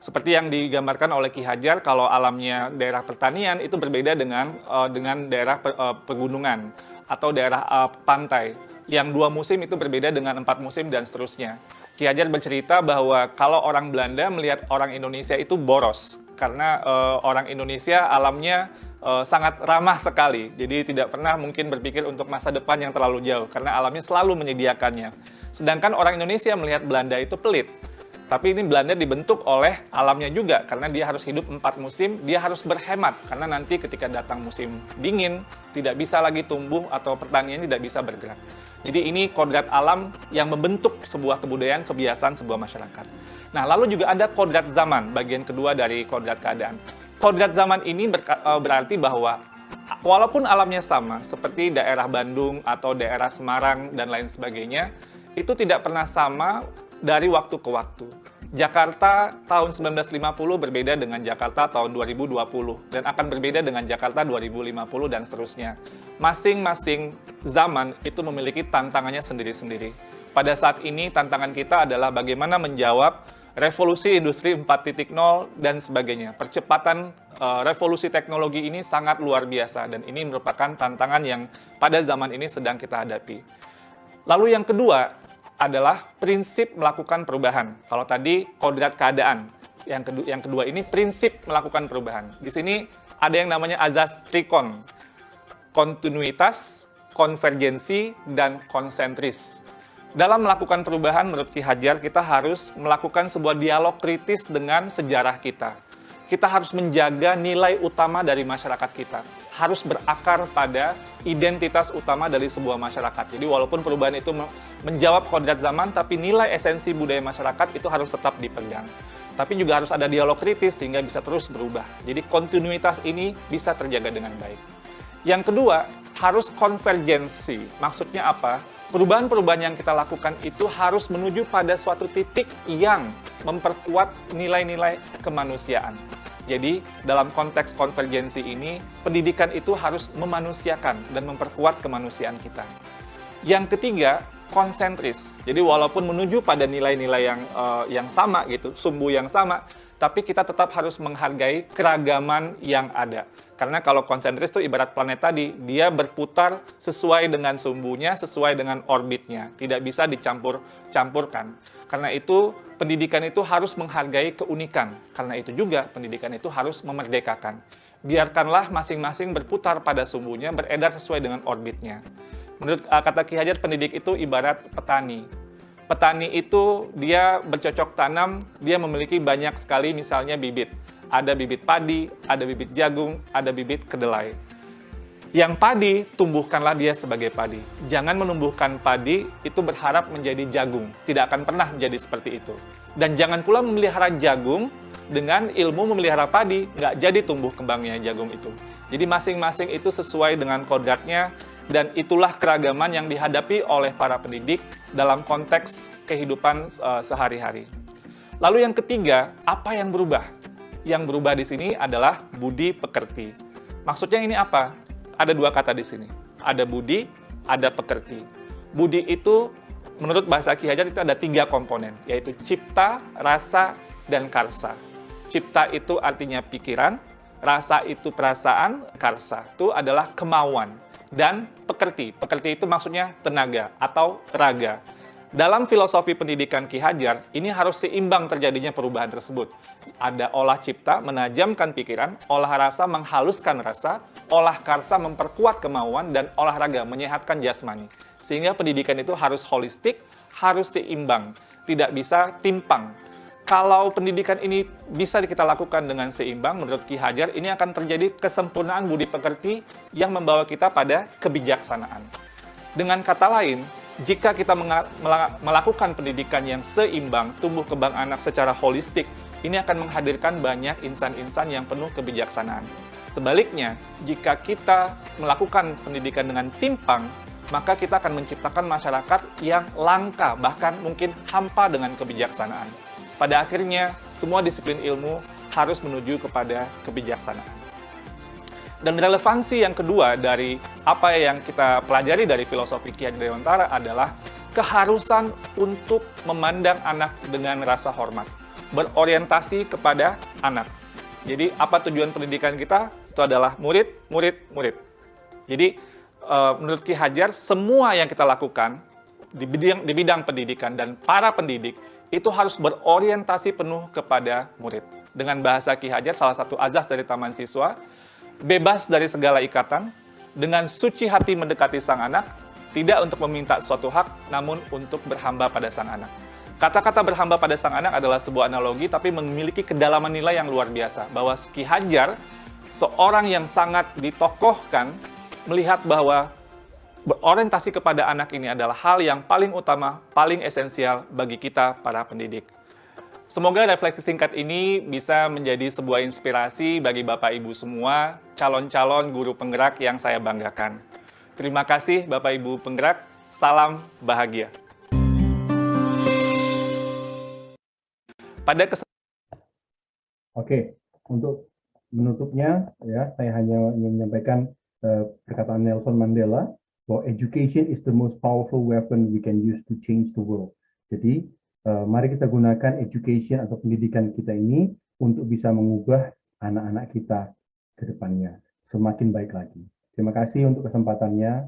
Seperti yang digambarkan oleh Ki Hajar, kalau alamnya daerah pertanian itu berbeda dengan daerah pegunungan atau daerah pantai. Yang 2 musim itu berbeda dengan 4 musim dan seterusnya. Ki Hajar bercerita bahwa kalau orang Belanda melihat orang Indonesia itu boros, karena orang Indonesia alamnya sangat ramah sekali. Jadi tidak pernah mungkin berpikir untuk masa depan yang terlalu jauh, karena alamnya selalu menyediakannya. Sedangkan orang Indonesia melihat Belanda itu pelit. Tapi ini Belanda dibentuk oleh alamnya juga, karena dia harus hidup 4 musim, dia harus berhemat, karena nanti ketika datang musim dingin, tidak bisa lagi tumbuh atau pertanian tidak bisa bergerak. Jadi ini kodrat alam yang membentuk sebuah kebudayaan, kebiasaan sebuah masyarakat. Nah, lalu juga ada kodrat zaman, bagian kedua dari kodrat keadaan. Kodrat zaman ini berarti bahwa walaupun alamnya sama, seperti daerah Bandung atau daerah Semarang dan lain sebagainya, itu tidak pernah sama dari waktu ke waktu. Jakarta tahun 1950 berbeda dengan Jakarta tahun 2020 dan akan berbeda dengan Jakarta 2050 dan seterusnya. Masing-masing zaman itu memiliki tantangannya sendiri-sendiri. Pada saat ini tantangan kita adalah bagaimana menjawab revolusi industri 4.0 dan sebagainya. Percepatan revolusi teknologi ini sangat luar biasa dan ini merupakan tantangan yang pada zaman ini sedang kita hadapi. Lalu yang kedua adalah prinsip melakukan perubahan. Kalau tadi kodrat keadaan, yang kedua ini prinsip melakukan perubahan. Di sini ada yang namanya azas trikon, kontinuitas, konvergensi, dan konsentris. Dalam melakukan perubahan, menurut Ki Hajar, kita harus melakukan sebuah dialog kritis dengan sejarah kita. Kita harus menjaga nilai utama dari masyarakat kita. Harus berakar pada identitas utama dari sebuah masyarakat. Jadi walaupun perubahan itu menjawab kodrat zaman, tapi nilai esensi budaya masyarakat itu harus tetap dipegang. Tapi juga harus ada dialog kritis sehingga bisa terus berubah. Jadi kontinuitas ini bisa terjaga dengan baik. Yang kedua, harus konvergensi. Maksudnya apa? Perubahan-perubahan yang kita lakukan itu harus menuju pada suatu titik yang memperkuat nilai-nilai kemanusiaan. Jadi, dalam konteks konvergensi ini, pendidikan itu harus memanusiakan dan memperkuat kemanusiaan kita. Yang ketiga, konsentris. Jadi, walaupun menuju pada nilai-nilai yang sama gitu, sumbu yang sama, tapi kita tetap harus menghargai keragaman yang ada. Karena kalau konsentris itu ibarat planet tadi, dia berputar sesuai dengan sumbunya, sesuai dengan orbitnya. Tidak bisa dicampur-campurkan. Karena itu, pendidikan itu harus menghargai keunikan. Karena itu juga, pendidikan itu harus memerdekakan. Biarkanlah masing-masing berputar pada sumbunya, beredar sesuai dengan orbitnya. Menurut kata Ki Hajar, pendidik itu ibarat petani. Petani itu dia bercocok tanam, dia memiliki banyak sekali misalnya bibit. Ada bibit padi, ada bibit jagung, ada bibit kedelai. Yang padi, tumbuhkanlah dia sebagai padi. Jangan menumbuhkan padi itu berharap menjadi jagung. Tidak akan pernah menjadi seperti itu. Dan jangan pula memelihara jagung dengan ilmu memelihara padi, nggak jadi tumbuh kembangnya jagung itu. Jadi masing-masing itu sesuai dengan kodratnya, dan itulah keragaman yang dihadapi oleh para pendidik dalam konteks kehidupan sehari-hari. Lalu yang ketiga, apa yang berubah? Yang berubah di sini adalah budi pekerti. Maksudnya ini apa? Ada dua kata di sini. Ada budi, ada pekerti. Budi itu menurut bahasa Ki Hajar itu ada 3 komponen, yaitu cipta, rasa, dan karsa. Cipta itu artinya pikiran, rasa itu perasaan, karsa itu adalah kemauan, dan pekerti. Pekerti itu maksudnya tenaga atau raga. Dalam filosofi pendidikan Ki Hajar, ini harus seimbang terjadinya perubahan tersebut. Ada olah cipta, menajamkan pikiran, olah rasa, menghaluskan rasa, olah karsa, memperkuat kemauan, dan olahraga, menyehatkan jasmani. Sehingga pendidikan itu harus holistik, harus seimbang, tidak bisa timpang. Kalau pendidikan ini bisa kita lakukan dengan seimbang, menurut Ki Hajar, ini akan terjadi kesempurnaan budi pekerti yang membawa kita pada kebijaksanaan. Dengan kata lain, jika kita melakukan pendidikan yang seimbang, tumbuh kembang anak secara holistik, ini akan menghadirkan banyak insan-insan yang penuh kebijaksanaan. Sebaliknya, jika kita melakukan pendidikan dengan timpang, maka kita akan menciptakan masyarakat yang langka, bahkan mungkin hampa dengan kebijaksanaan. Pada akhirnya, semua disiplin ilmu harus menuju kepada kebijaksanaan. Dan relevansi yang kedua dari apa yang kita pelajari dari filosofi Ki Hajar Dewantara adalah keharusan untuk memandang anak dengan rasa hormat, berorientasi kepada anak. Jadi apa tujuan pendidikan kita? Itu adalah murid, murid, murid. Jadi menurut Ki Hajar, semua yang kita lakukan di bidang pendidikan dan para pendidik itu harus berorientasi penuh kepada murid. Dengan bahasa Ki Hajar, salah satu azas dari Taman Siswa, bebas dari segala ikatan, dengan suci hati mendekati sang anak, tidak untuk meminta suatu hak, namun untuk berhamba pada sang anak. Kata-kata berhamba pada sang anak adalah sebuah analogi, tapi memiliki kedalaman nilai yang luar biasa. Bahwa Ki Hajar, seorang yang sangat ditokohkan, melihat bahwa berorientasi kepada anak ini adalah hal yang paling utama, paling esensial bagi kita para pendidik. Semoga refleksi singkat ini bisa menjadi sebuah inspirasi bagi Bapak Ibu semua, calon-calon guru penggerak yang saya banggakan. Terima kasih Bapak Ibu penggerak, salam bahagia. Oke, untuk menutupnya, ya, saya hanya ingin menyampaikan perkataan Nelson Mandela, bahwa education is the most powerful weapon we can use to change the world. Jadi, mari kita gunakan education atau pendidikan kita ini untuk bisa mengubah anak-anak kita ke depannya semakin baik lagi. Terima kasih untuk kesempatannya.